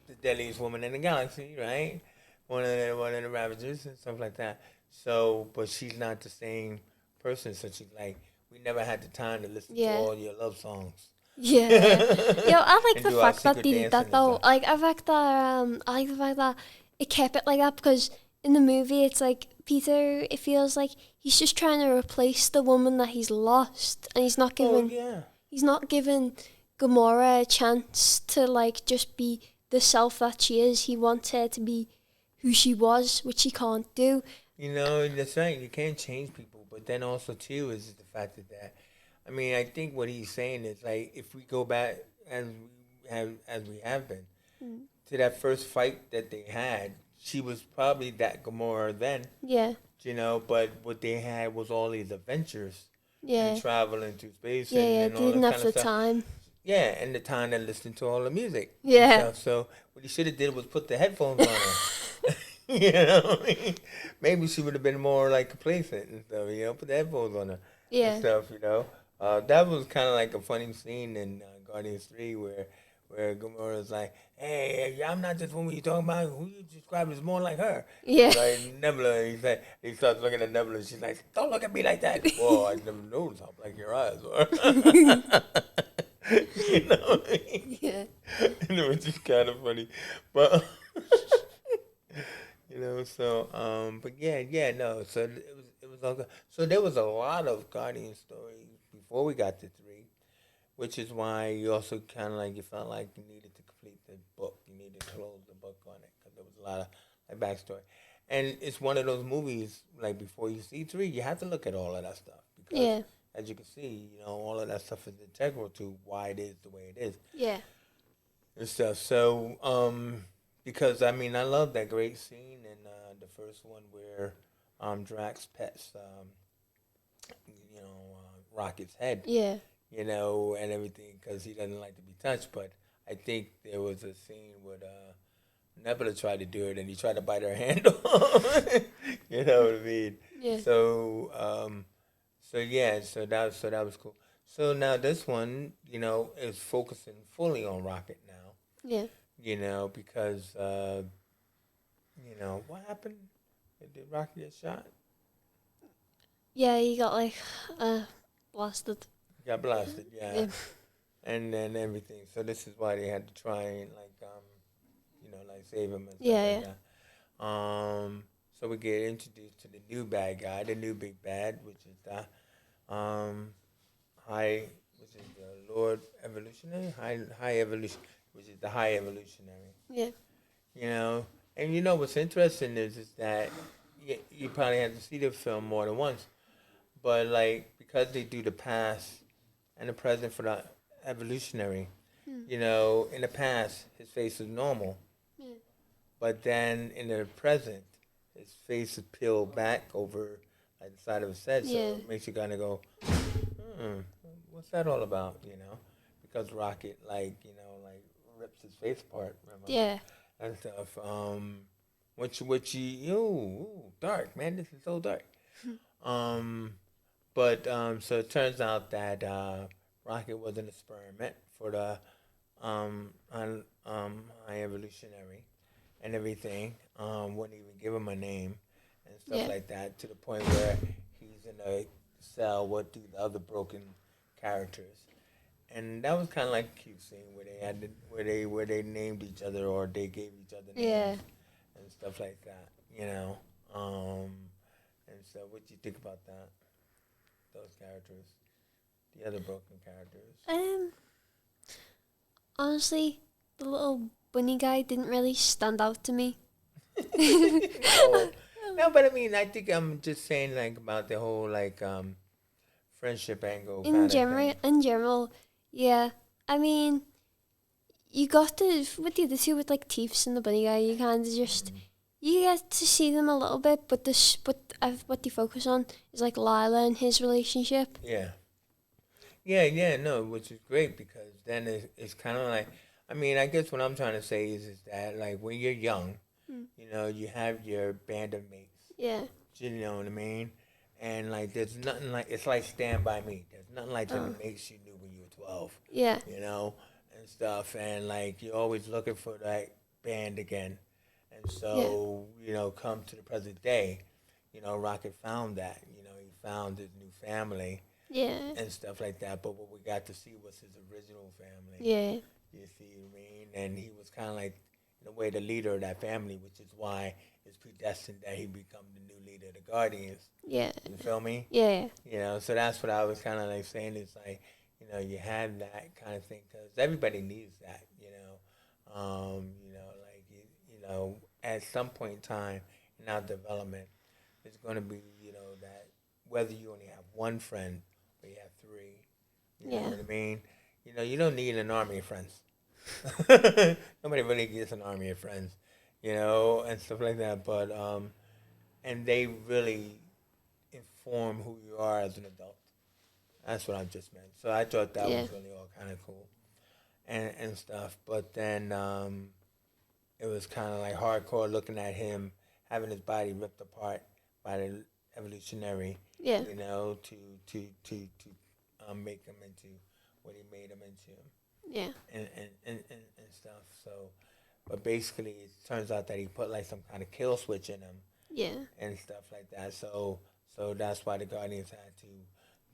the deadliest woman in the galaxy, right? One of the Ravagers and stuff like that. So, but she's not the same person. So she's like, we never had the time to listen to all your love songs. Yeah. Yo, I like the fact that secret they did that dancing though. and stuff. Like I like the fact that it kept it like that because in the movie it's like Peter. It feels like he's just trying to replace the woman that he's lost, and he's not Oh giving yeah. he's not giving Gamora a chance to like just be the self that she is. He wants her to be who she was, which he can't do. You know, that's right. You can't change people, but then also too is the fact that I mean, I think what he's saying is like if we go back as we have been Mm. to that first fight that they had, she was probably that Gamora then, Yeah, you know. But what they had was all these adventures and yeah, traveling through space yeah, and, yeah. and They all didn't that have kind of the stuff. time. Yeah, and the time to listen to all the music and Yeah. stuff. So what he should have did was put the headphones on her. You know what I mean? Maybe she would have been more like complacent and stuff, you know, put the headphones on her and Yeah. stuff, you know. That was kind of like a funny scene in Guardians 3 where Gamora's like, hey, I'm not this woman you talking about. Who you described as more like her? Yeah. Like Nebula, he starts looking at Nebula. She's like, don't look at me like that. Whoa, I never noticed how black your eyes were. You know what I mean? Yeah. And it was just kind of funny. But you know, so but yeah, no. So it was all good. So there was a lot of Guardian stories before we got to 3, which is why you also kind of like you felt like you needed to complete the book. You needed to close the book on it because there was a lot of like backstory. And it's one of those movies like before you see 3, you have to look at all of that stuff because Yeah. as you can see, you know, all of that stuff is integral to why it is the way it is Yeah. and stuff. So, because I mean, I love that great scene in the first one where Drax pets, you know, Rocket's head, Yeah. you know, and everything because he doesn't like to be touched. But I think there was a scene where Nebula tried to do it and he tried to bite her hand off. You know what I mean? Yeah. So, so yeah, so that was cool. So now this one, you know, is focusing fully on Rocket now. Yeah. You know, because you know what happened? Did Rocket get shot? Yeah. He got like blasted. He got blasted, yeah, Yeah. and then everything. So this is why they had to try and like you know, like save him and stuff Yeah. like Yeah. that. So we get introduced to the new bad guy, the new big bad, which is the high, which is the Lord Evolutionary, high evolution, which is the high evolutionary. Yeah. You know, and you know what's interesting is that you probably have to see the film more than once, but like because they do the past and the present for the evolutionary, Hmm. you know, in the past his face was normal, Yeah. but then in the present his face is peeled back over like the side of his head, so Yeah. it makes you kind of go, what's that all about? You know, because Rocket like you know like rips his face apart. Remember? Yeah. And stuff. Which you ooh, dark man, this is so dark. Um, but so it turns out that Rocket was an experiment for the high evolutionary and everything. Wouldn't even give him a name and stuff Yeah. like that to the point where he's in a cell with the other broken characters and that was kind of like a cute scene where they had where they named each other or they gave each other Yeah. names and stuff like that, you know. And so, what do you think about that? Those characters, the other broken characters. Honestly, the little bunny guy didn't really stand out to me. No, no, but I mean, I think I'm just saying like about the whole like friendship angle kind of thing. In general, yeah. I mean, you got to with the other two with like Teefs and the bunny guy. You kind of just you get to see them a little bit, but what they focus on is like Lila and his relationship. Yeah. Yeah, no, which is great because then it's kind of like, I mean, I guess what I'm trying to say is that like when you're young, Mm. you know, you have your band of mates, Yeah. you know what I mean, and like there's nothing like it's like Stand by Me. There's nothing like the mates you knew when you were 12, Yeah. you know, and stuff, and like you're always looking for that band again, and so you know, come to the present day, you know, Rocket found that, you know, he found his new family Yeah. and stuff like that. But what we got to see was his original family. Yeah. You see what I mean? And he was kind of like, in a way, the leader of that family, which is why it's predestined that he become the new leader of the Guardians. Yeah. You feel me? Yeah. You know, so that's what I was kind of like saying. It's like, you know, you have that kind of thing because everybody needs that. You know, like you know, at some point in time in our development, it's going to be, you know, that whether you only have one friend or you have three, you know Yeah. what I mean. You know, you don't need an army of friends. Nobody really gets an army of friends, you know, and stuff like that. But and they really inform who you are as an adult. That's what I just meant. So I thought that Yeah. was really all kind of cool and stuff. But then it was kind of like hardcore looking at him having his body ripped apart by the evolutionary, Yeah. you know, to make him into what he made him into Yeah. and stuff. So, but basically, it turns out that he put like some kind of kill switch in him Yeah. and stuff like that. So that's why the Guardians had to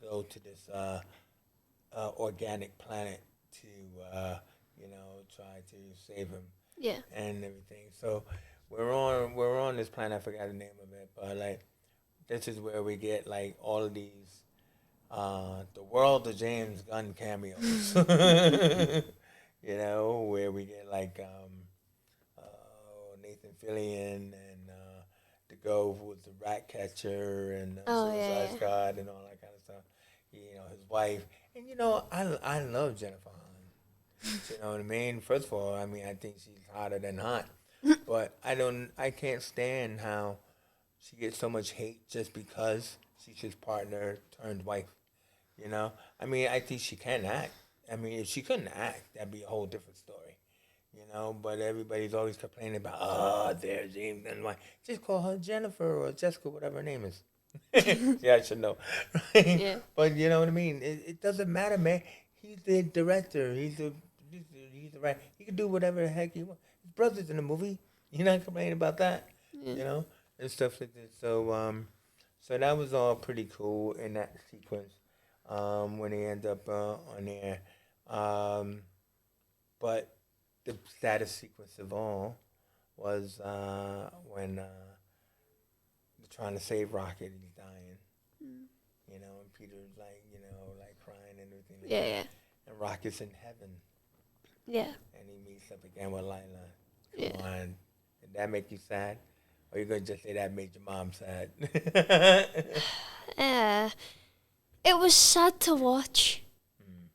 go to this organic planet to you know try to save him Yeah. and everything. So we're on this planet. I forgot the name of it, but like this is where we get like all of these the world of James Gunn cameos. You know, where we get like Nathan Fillion and the Gove was the rat catcher and Oh Suicide yeah. Squad and all that kind of stuff. You know, his wife. And you know, I love Jennifer Holland. You know what I mean? First of all, I mean I think she's hotter than hot. But I can't stand how she gets so much hate just because she's his partner turned wife. You know? I mean I think she can act. I mean if she couldn't act, that'd be a whole different story. You know, but everybody's always complaining about, oh, there's James and why. Just call her Jennifer or Jessica, whatever her name is. Yeah, I should know. Right? Yeah. But you know what I mean? It doesn't matter, man. He's the director. He's the right. He can do whatever the heck he wants. His brother's in the movie. You're not complaining about that, Yeah. you know, and stuff like this. So that was all pretty cool in that sequence when he ended up on there. Um, but the saddest sequence of all was when they're trying to save Rocket. He's dying, Mm. you know, and Peter's like, you know, like crying and everything like Yeah. that. Yeah. And Rocket's in heaven, Yeah. and he meets up again with Lila. Come Yeah. on, did that make you sad? Or you gonna just say that made your mom sad? Yeah. It was sad to watch. Mm.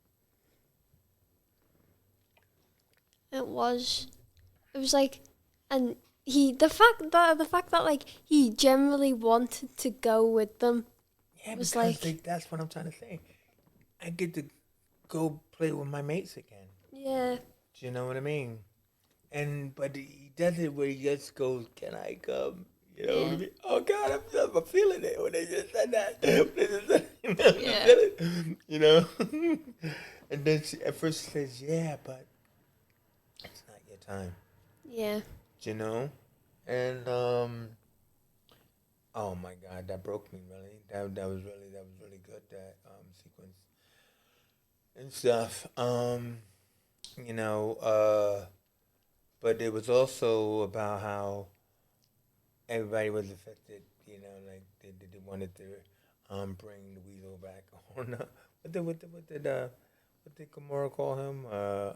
It was. It was like, and the fact that like he generally wanted to go with them. Yeah, Was because like- that's what I'm trying to say. I get to go play with my mates again. Yeah. Do you know what I mean? But he does it where he just goes, "Can I come?" You know what I Yeah. mean? Oh God, I'm feeling it when they just said that. When they just said, Yeah. you know. And then at first she says, "Yeah, but it's not your time." Yeah. You know, and oh my God, that broke me really. That was really good, that sequence and stuff. You know, but it was also about how everybody was affected. You know, like they wanted to bring the weasel back on. What did Gamora call him? A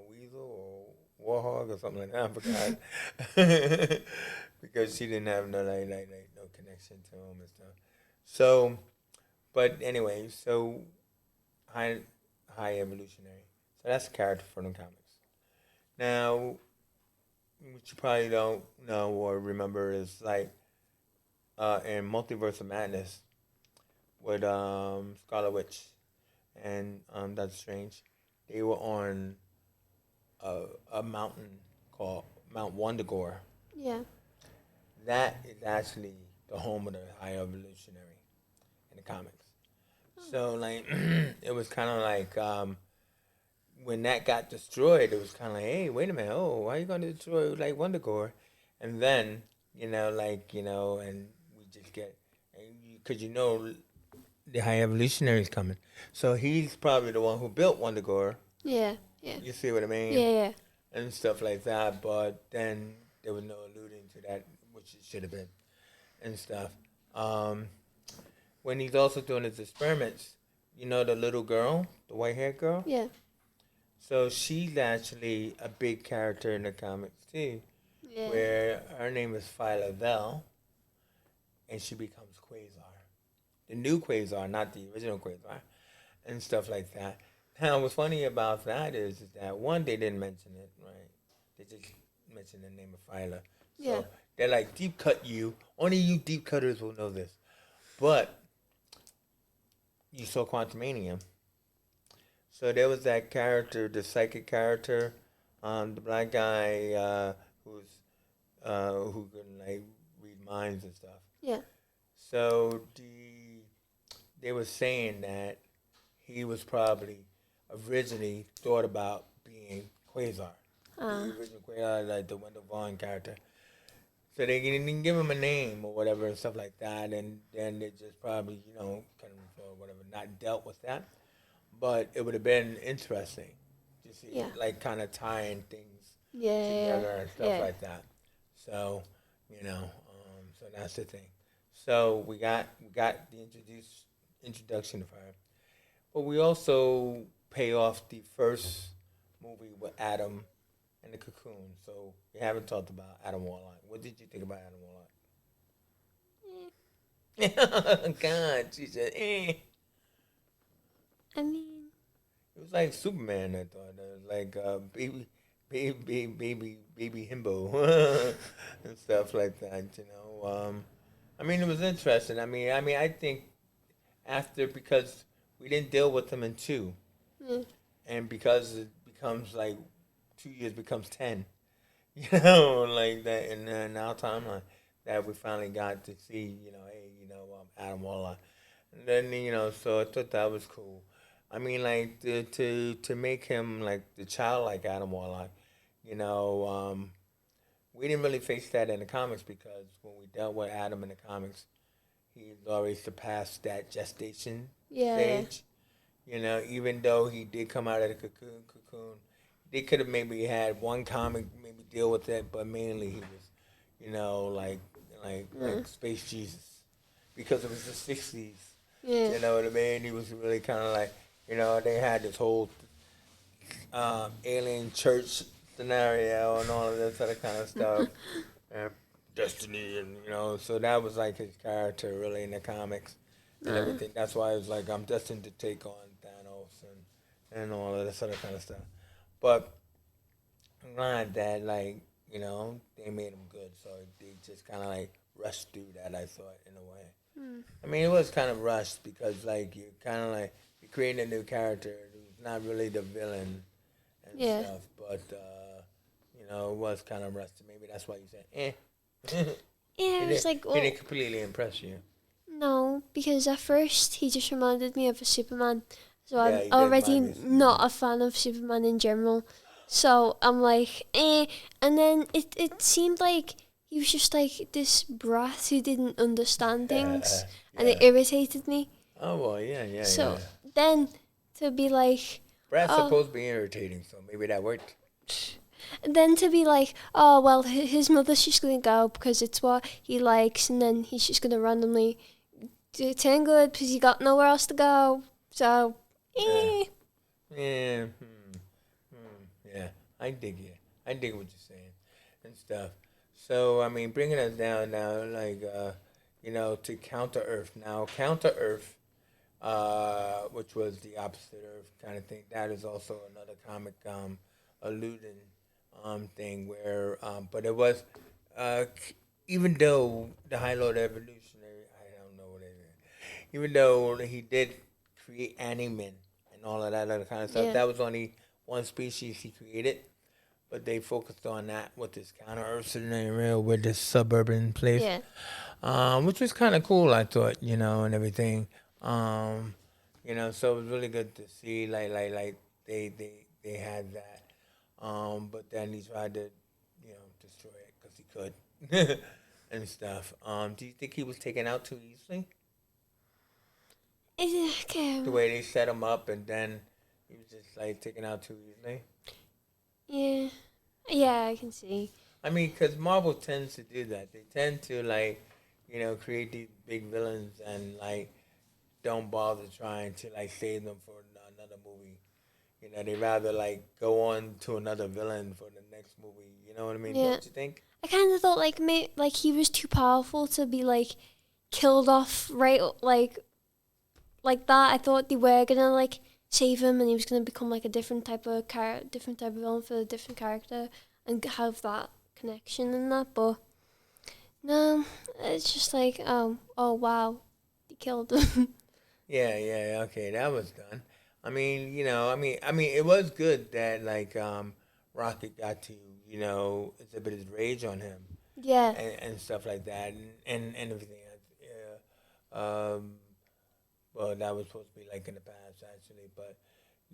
weasel or warhog or something like that. I forgot. Because she didn't have no no connection to him and stuff. So, but anyway, so high high evolutionary. So that's a character from the comics. Now, what you probably don't know or remember is like in Multiverse of Madness with Scarlet Witch and Doctor Strange, they were on a mountain called Mount Wondagore. Yeah. That is actually the home of the High Evolutionary in the comics. So like, it was kind of like when that got destroyed, it was kind of like, hey, wait a minute, oh, why are you going to destroy like Wondagore? And then and we just get because the High Evolutionary is coming, so he's probably the one who built Wondagore. Yeah. Yeah. You see what I mean? Yeah. Yeah. And stuff like that. But then there was no alluding to that, which which it should have been, and stuff. Um, when he's also doing his experiments, you know the little girl, the white haired girl. Yeah. So she's actually a big character in the comics too, Yeah. where her name is Phyla Vell, and she becomes Quasar, the new Quasar, not the original Quasar, and stuff like that. Now, what's funny about that is that one, they didn't mention it, right? They just mentioned the name of Phyla. So Yeah. they're like, deep cut you. Only you deep cutters will know this. But you saw Quantumania. So there was that character, the psychic character, the black guy who can like read minds and stuff. Yeah. So they were saying that he was probably originally thought about being Quasar, the original Quasar, like the Wendell Vaughn character. So they didn't give him a name or whatever and stuff like that, and then they just probably, kind of or whatever, not dealt with that. But it would have been interesting to see, Yeah. like, kind of tying things Yeah. together and stuff like that. So, so that's the thing. So we got the introduction of her, but we also pay off the first movie with Adam and the Cocoon. So we haven't talked about Adam Warlock. What did you think about Adam Warlock? God, she said, eh. I mean, It was like Superman. I thought it was like baby himbo and stuff like that. I mean, it was interesting. I think because we didn't deal with them in two, and because it becomes like 2 years becomes 10, like that in our timeline that we finally got to see, hey, Adam Warlock, and then so I thought that was cool. I mean, like to make him like the childlike Adam Warlock, we didn't really face that in the comics because when we dealt with Adam in the comics, he's already surpassed that gestation stage. Even though he did come out of the cocoon, they could have maybe had one comic maybe deal with it, but mainly he was, like Space Jesus, because it was the '60s. yeah. You know what I mean? He was really kind of like, they had this whole alien church scenario and all of this other kind of stuff, and destiny, and so that was like his character really in the comics and everything. That's why it was like, I'm destined to take on Thanos and all of this other kind of stuff. But I'm glad that they made him good, so they just kind of like rushed through that. I thought in a way. I mean, it was kind of rushed because like you kind of like you create a new character who's not really the villain and stuff, but it was kind of rushed. Maybe that's why you said, eh. Yeah, it was like, he didn't completely impress you. no, because at first he just reminded me of a Superman. So Yeah, I'm already not a fan of Superman in general. So I'm like, eh. And then it seemed like he was just like this brat who didn't understand things. And it irritated me. Oh, well, yeah. So then to be like, Brad's supposed to be irritating, so maybe that worked. then to be like, oh, well, his mother's just going to go because it's what he likes, and then he's just going to randomly turn good because he got nowhere else to go. So, eh. Yeah. Yeah, I dig it. I dig what you're saying and stuff. So, I mean, bringing us down now, like, to Counter Earth. Now, Counter Earth, which was the opposite Earth kind of thing, that is also another comic alluding thing where, but it was, even though the High Lord Evolutionary, I don't know what it is, even though he did create Animan and all of that other kind of stuff, that was only one species he created. But they focused on that with this Counter Earth scenario with this suburban place, which was kind of cool, I thought, and everything. So it was really good to see, like they had that. But then he tried to, destroy it because he could and stuff. Do you think he was taken out too easily? The way they set him up and then he was just like taken out too easily? Yeah, I can see. I mean, because Marvel tends to do that. They tend to like, create these big villains and like don't bother trying to like save them for another movie. They rather like go on to another villain for the next movie. You know what I mean? Yeah. Don't you think? I kind of thought like like he was too powerful to be like killed off right like that. I thought they were gonna like save him and he was gonna become like a different type of villain for a different character and have that connection and that. But no, it's just like oh wow, they killed him. Yeah, yeah, okay, that was done. It was good that like Rocket got to exhibit his rage on him Yeah, and stuff like that and everything. Yeah. Well, that was supposed to be like in the past actually, but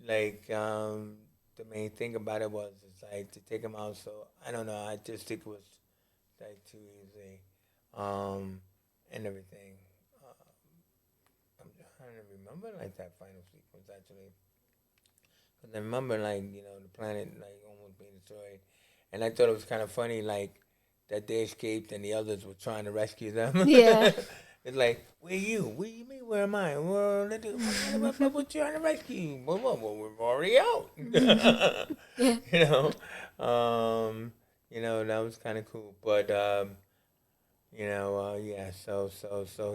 like the main thing about it was it's like to take him out. So I don't know. I just think it was like too easy, and everything. I'm trying to remember like that final sequence actually, because I remember like the planet like almost being destroyed, and I thought it was kind of funny like that they escaped and the others were trying to rescue them. yeah, It's like, where you? Where you mean? Where am I? Well, we're trying to rescue you. Well, we're already out. yeah. you that was kind of cool. But yeah. So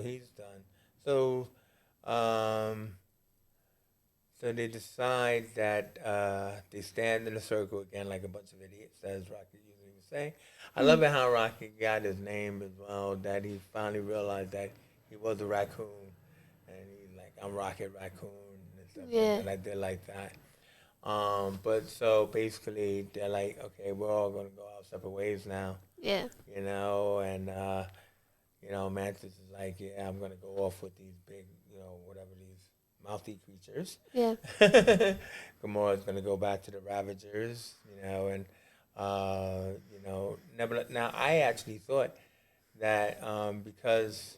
he's done. So um, so they decide that they stand in a circle again like a bunch of idiots, as Rocky usually would say. I love it how Rocky got his name as well, that he finally realized that he was a raccoon. And he's like, I'm Rocket Raccoon and stuff like Yeah, that. I did like that. But so basically, they're like, okay, we're all going to go our separate ways now, yeah, and Mantis is like, yeah, I'm gonna go off with these big, whatever these mouthy creatures. yeah. Gamora's gonna go back to the Ravagers, and now I actually thought that because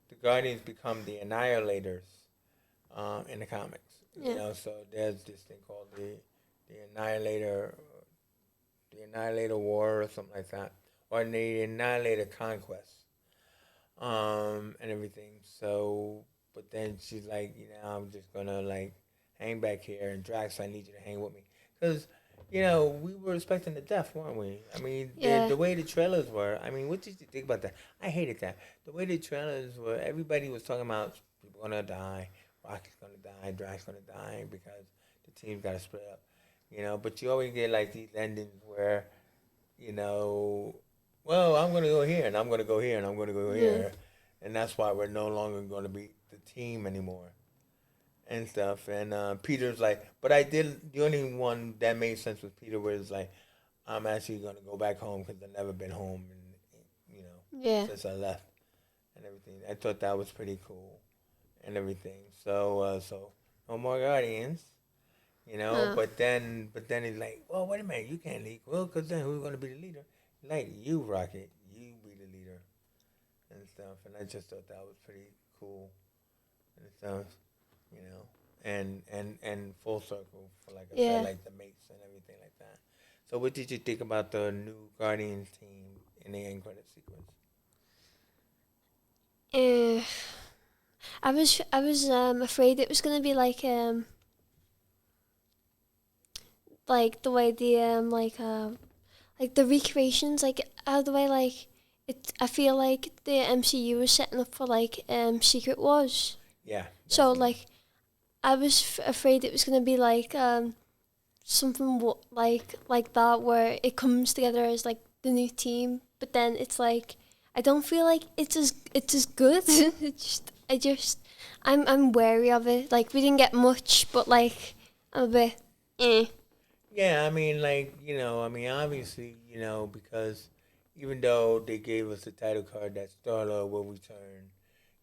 the Guardians become the Annihilators in the comics, Yeah. so there's this thing called the Annihilator, the Annihilator War or something like that, or the Annihilator Conquest and everything. So, but then she's like, I'm just gonna like hang back here, and Drax, I need you to hang with me, because we were expecting the death, weren't we? I mean, Yeah. the way the trailers were. I mean, what did you think about that? I hated that. The way the trailers were, everybody was talking about people gonna die, Rocket's gonna die, Drax gonna die because the team's got to split up. But you always get like these endings where you know, well, I'm going to go here and I'm going to go here and I'm going to go Yeah. here. And that's why we're no longer going to be the team anymore and stuff. And Peter's like, but I did, the only one that made sense was Peter, where it's like, I'm actually going to go back home because I've never been home, and, Yeah. since I left and everything. I thought that was pretty cool and everything. So no more Guardians. Oh. But then he's like, well, wait a minute, you can't lead. Well, because then who's going to be the leader? Like, you, Rocket, you be the leader and stuff. And I just thought that was pretty cool and stuff, and full circle for, like I said, Yeah. like the mates and everything like that. So what did you think about the new Guardians team in the end credit sequence? Uh, I was afraid it was gonna be like the way the like the recreations the way like it. I feel like the MCU was setting up for like Secret Wars. Yeah, So definitely. like I was afraid it was gonna be like something like that where it comes together as like the new team, but then it's like I don't feel like it's as good. I'm wary of it. Like we didn't get much, but like I'm a bit eh. Yeah, I mean, like, obviously, because even though they gave us the title card that Star-Lord will return,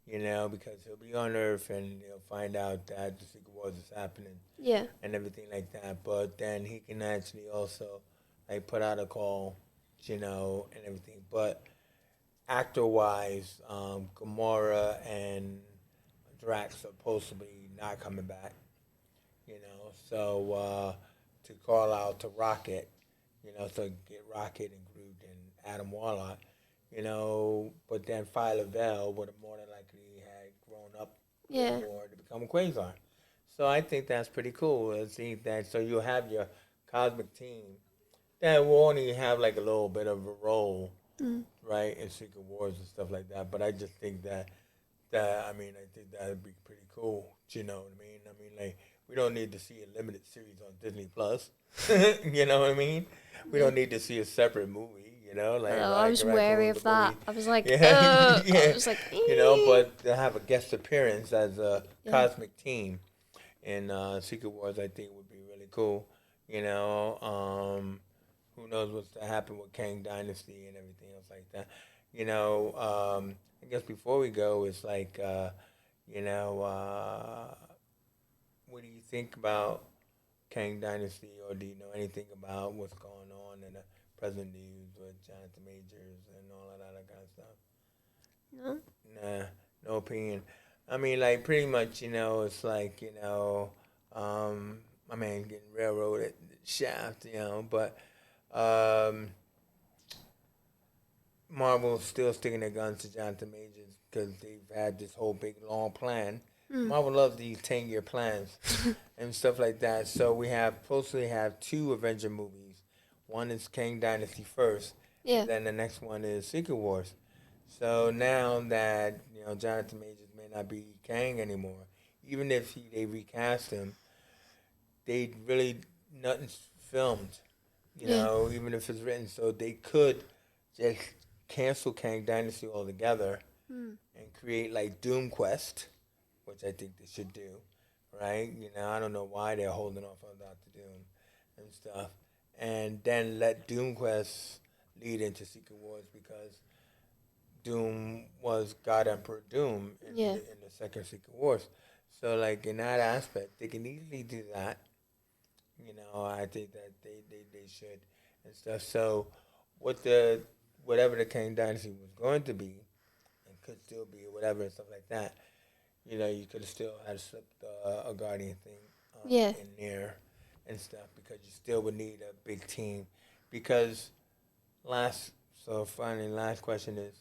because he'll be on Earth and he'll find out that the Secret Wars is happening Yeah, and everything like that. But then he can actually also, like, put out a call, and everything. But actor-wise, Gamora and Drax are supposed to be not coming back. So to call out to Rocket, so get Rocket and Groot Adam Warlock, but then Phyla-Vell would have more than likely had grown up a little Yeah. more to become a Quasar. So I think that's pretty cool. I think that so you have your cosmic team that will only have like a little bit of a role, Mm. right, in Secret Wars and stuff like that. But I just think that I mean I think that'd be pretty cool. You know what I mean? I mean like we don't need to see a limited series on Disney Plus. You know what I mean? We Yeah. don't need to see a separate movie. Like I was Rocket wary Raccoon of the that. movie. I was like, Yeah, I yeah. was like, But to have a guest appearance as a yeah. cosmic team in Secret Wars, I think would be really cool. You know, who knows what's to happen with Kang Dynasty and everything else like that. I guess before we go, it's like, you know, uh, what do you think about Kang Dynasty, or do you know anything about what's going on in the present news with Jonathan Majors and all of that kind of stuff? No. Nah, no opinion. I mean, like pretty much, it's like my man getting railroaded shaft, but um, Marvel's still sticking their guns to Jonathan Majors because they've had this whole big long plan. Mm. Marvel loves these 10-year plans and stuff like that. So we have supposedly have two Avenger movies. One is Kang Dynasty first, Yeah. and then the next one is Secret Wars. So now that Jonathan Majors may not be Kang anymore, even if they recast him, they really nothing's filmed. Yeah. Even if it's written, so they could just cancel Kang Dynasty altogether Mm. and create like Doom Quest, which I think they should do, right? I don't know why they're holding off on Doctor Doom and stuff, and then let Doom Quest lead into Secret Wars because Doom was God Emperor Doom Yeah. in the second Secret Wars. So like in that aspect, they can easily do that. I think that they should and stuff. So what whatever the Kang Dynasty was going to be and could still be or whatever and stuff like that, you could have still had slipped a Guardian thing Yeah. in there and stuff because you still would need a big team. Because finally, last question is,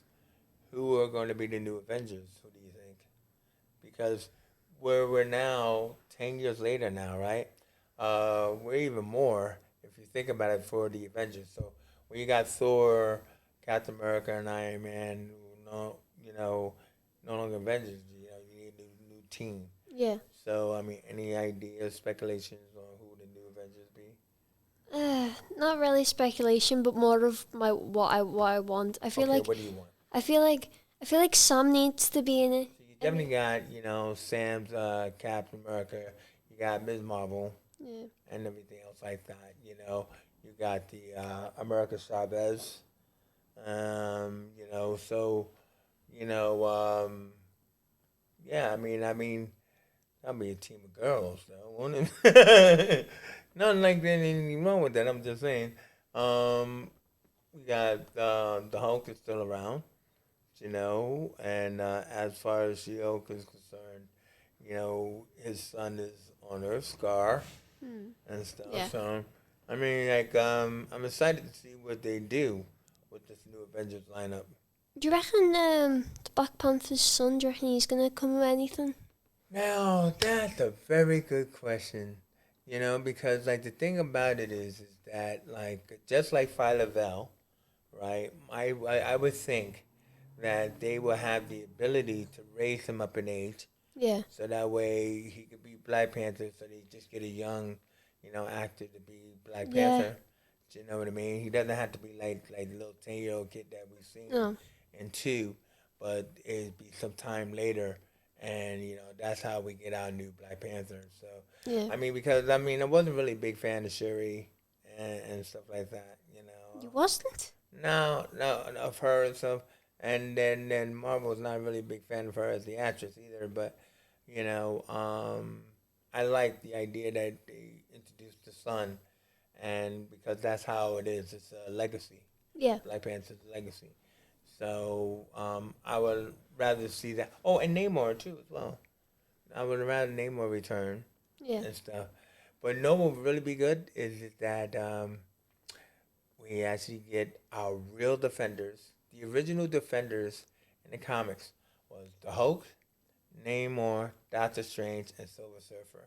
who are going to be the new Avengers? Who do you think? Because we're now 10 years later now, right? We're even more if you think about it for the Avengers. So when you got Thor, Captain America, and Iron Man, no longer Avengers. You need a new team. Yeah. So I mean, any ideas, speculations on who the new Avengers be? Not really speculation, but more of what I want. I feel Okay, like what do you want? I feel like I feel like Sam needs to be in it. So you definitely got Sam's Captain America. You got Ms. Marvel Yeah. and everything else like that. You got the America Chavez. So you know, yeah. I mean, that'll be a team of girls, though, won't it? Nothing like that. Anything wrong with that? I'm just saying. We got the Hulk is still around, and as far as She-Hulk is concerned, his son is on Earth, Scar, Hmm. and stuff. Yeah. So, I mean, like, I'm excited to see what they do with this new Avengers lineup. Do you reckon the Black Panther's son? Do you reckon he's gonna come with anything? Now, that's a very good question. Because like the thing about it is that like just like Phyla-Vell, right? I would think that they will have the ability to raise him up in age, Yeah. so that way he could be Black Panther. So they just get a young, actor to be Black Yeah. Panther. Do you know what I mean? He doesn't have to be like the little 10-year-old kid that we've seen No. in two, but it'd be some time later, and that's how we get our new Black Panther. So Yeah. I mean, because I mean, I wasn't really a big fan of Shuri and stuff like that. You wasn't? No, no, of her and stuff. And then Marvel's not really a big fan of her as the actress either. But you know, I like the idea that they introduced the son, and because that's how it is. It's a legacy. Yeah. Black Panther's legacy. So I would rather see that. Oh, and Namor too as well. I would rather Namor return Yeah. and stuff. But no, what would really be good is that we actually get our real Defenders. The original Defenders in the comics was the Hulk, Namor, Doctor Strange, and Silver Surfer.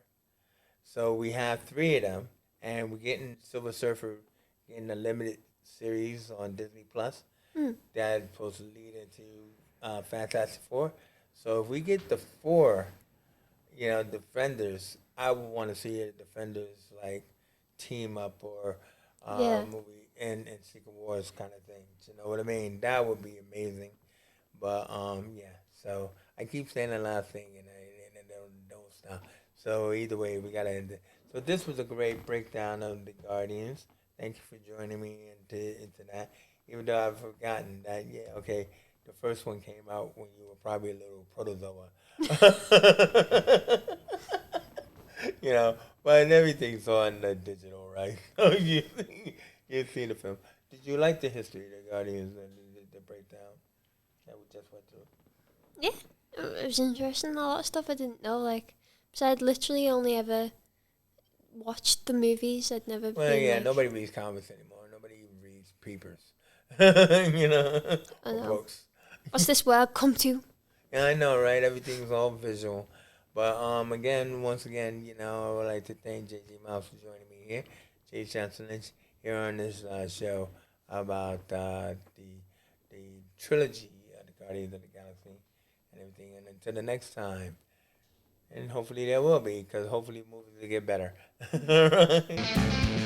So we have three of them, and we're getting Silver Surfer in a limited series on Disney Plus. Mm. That's supposed to lead into Fantastic Four. So if we get the four, Defenders, I would want to see a Defenders like team up or Yeah. movie in Secret Wars kind of thing. You know what I mean? That would be amazing. But yeah. So I keep saying the last thing, and it don't stop. So either way, we gotta end it. So this was a great breakdown of the Guardians. Thank you for joining me into that. Even though I've forgotten that, yeah, okay, the first one came out when you were probably a little protozoa. But everything's on the digital, right? You've seen the film. Did you like the history of the Guardians and the breakdown that we just went through? Yeah, it was interesting. A lot of stuff I didn't know. Like, so I'd literally only ever watched the movies. I'd never Well, been yeah, like, nobody reads comics anymore. Nobody even reads papers, I or know. books. What's this world come to? Yeah, I know, right? Everything's all visual. But once again, I would like to thank JG Mouse for joining me here. Jay Chancellor here on this show about the trilogy of the Guardians of the Galaxy and everything. And until the next time, and hopefully there will be, because hopefully movies will get better. All right.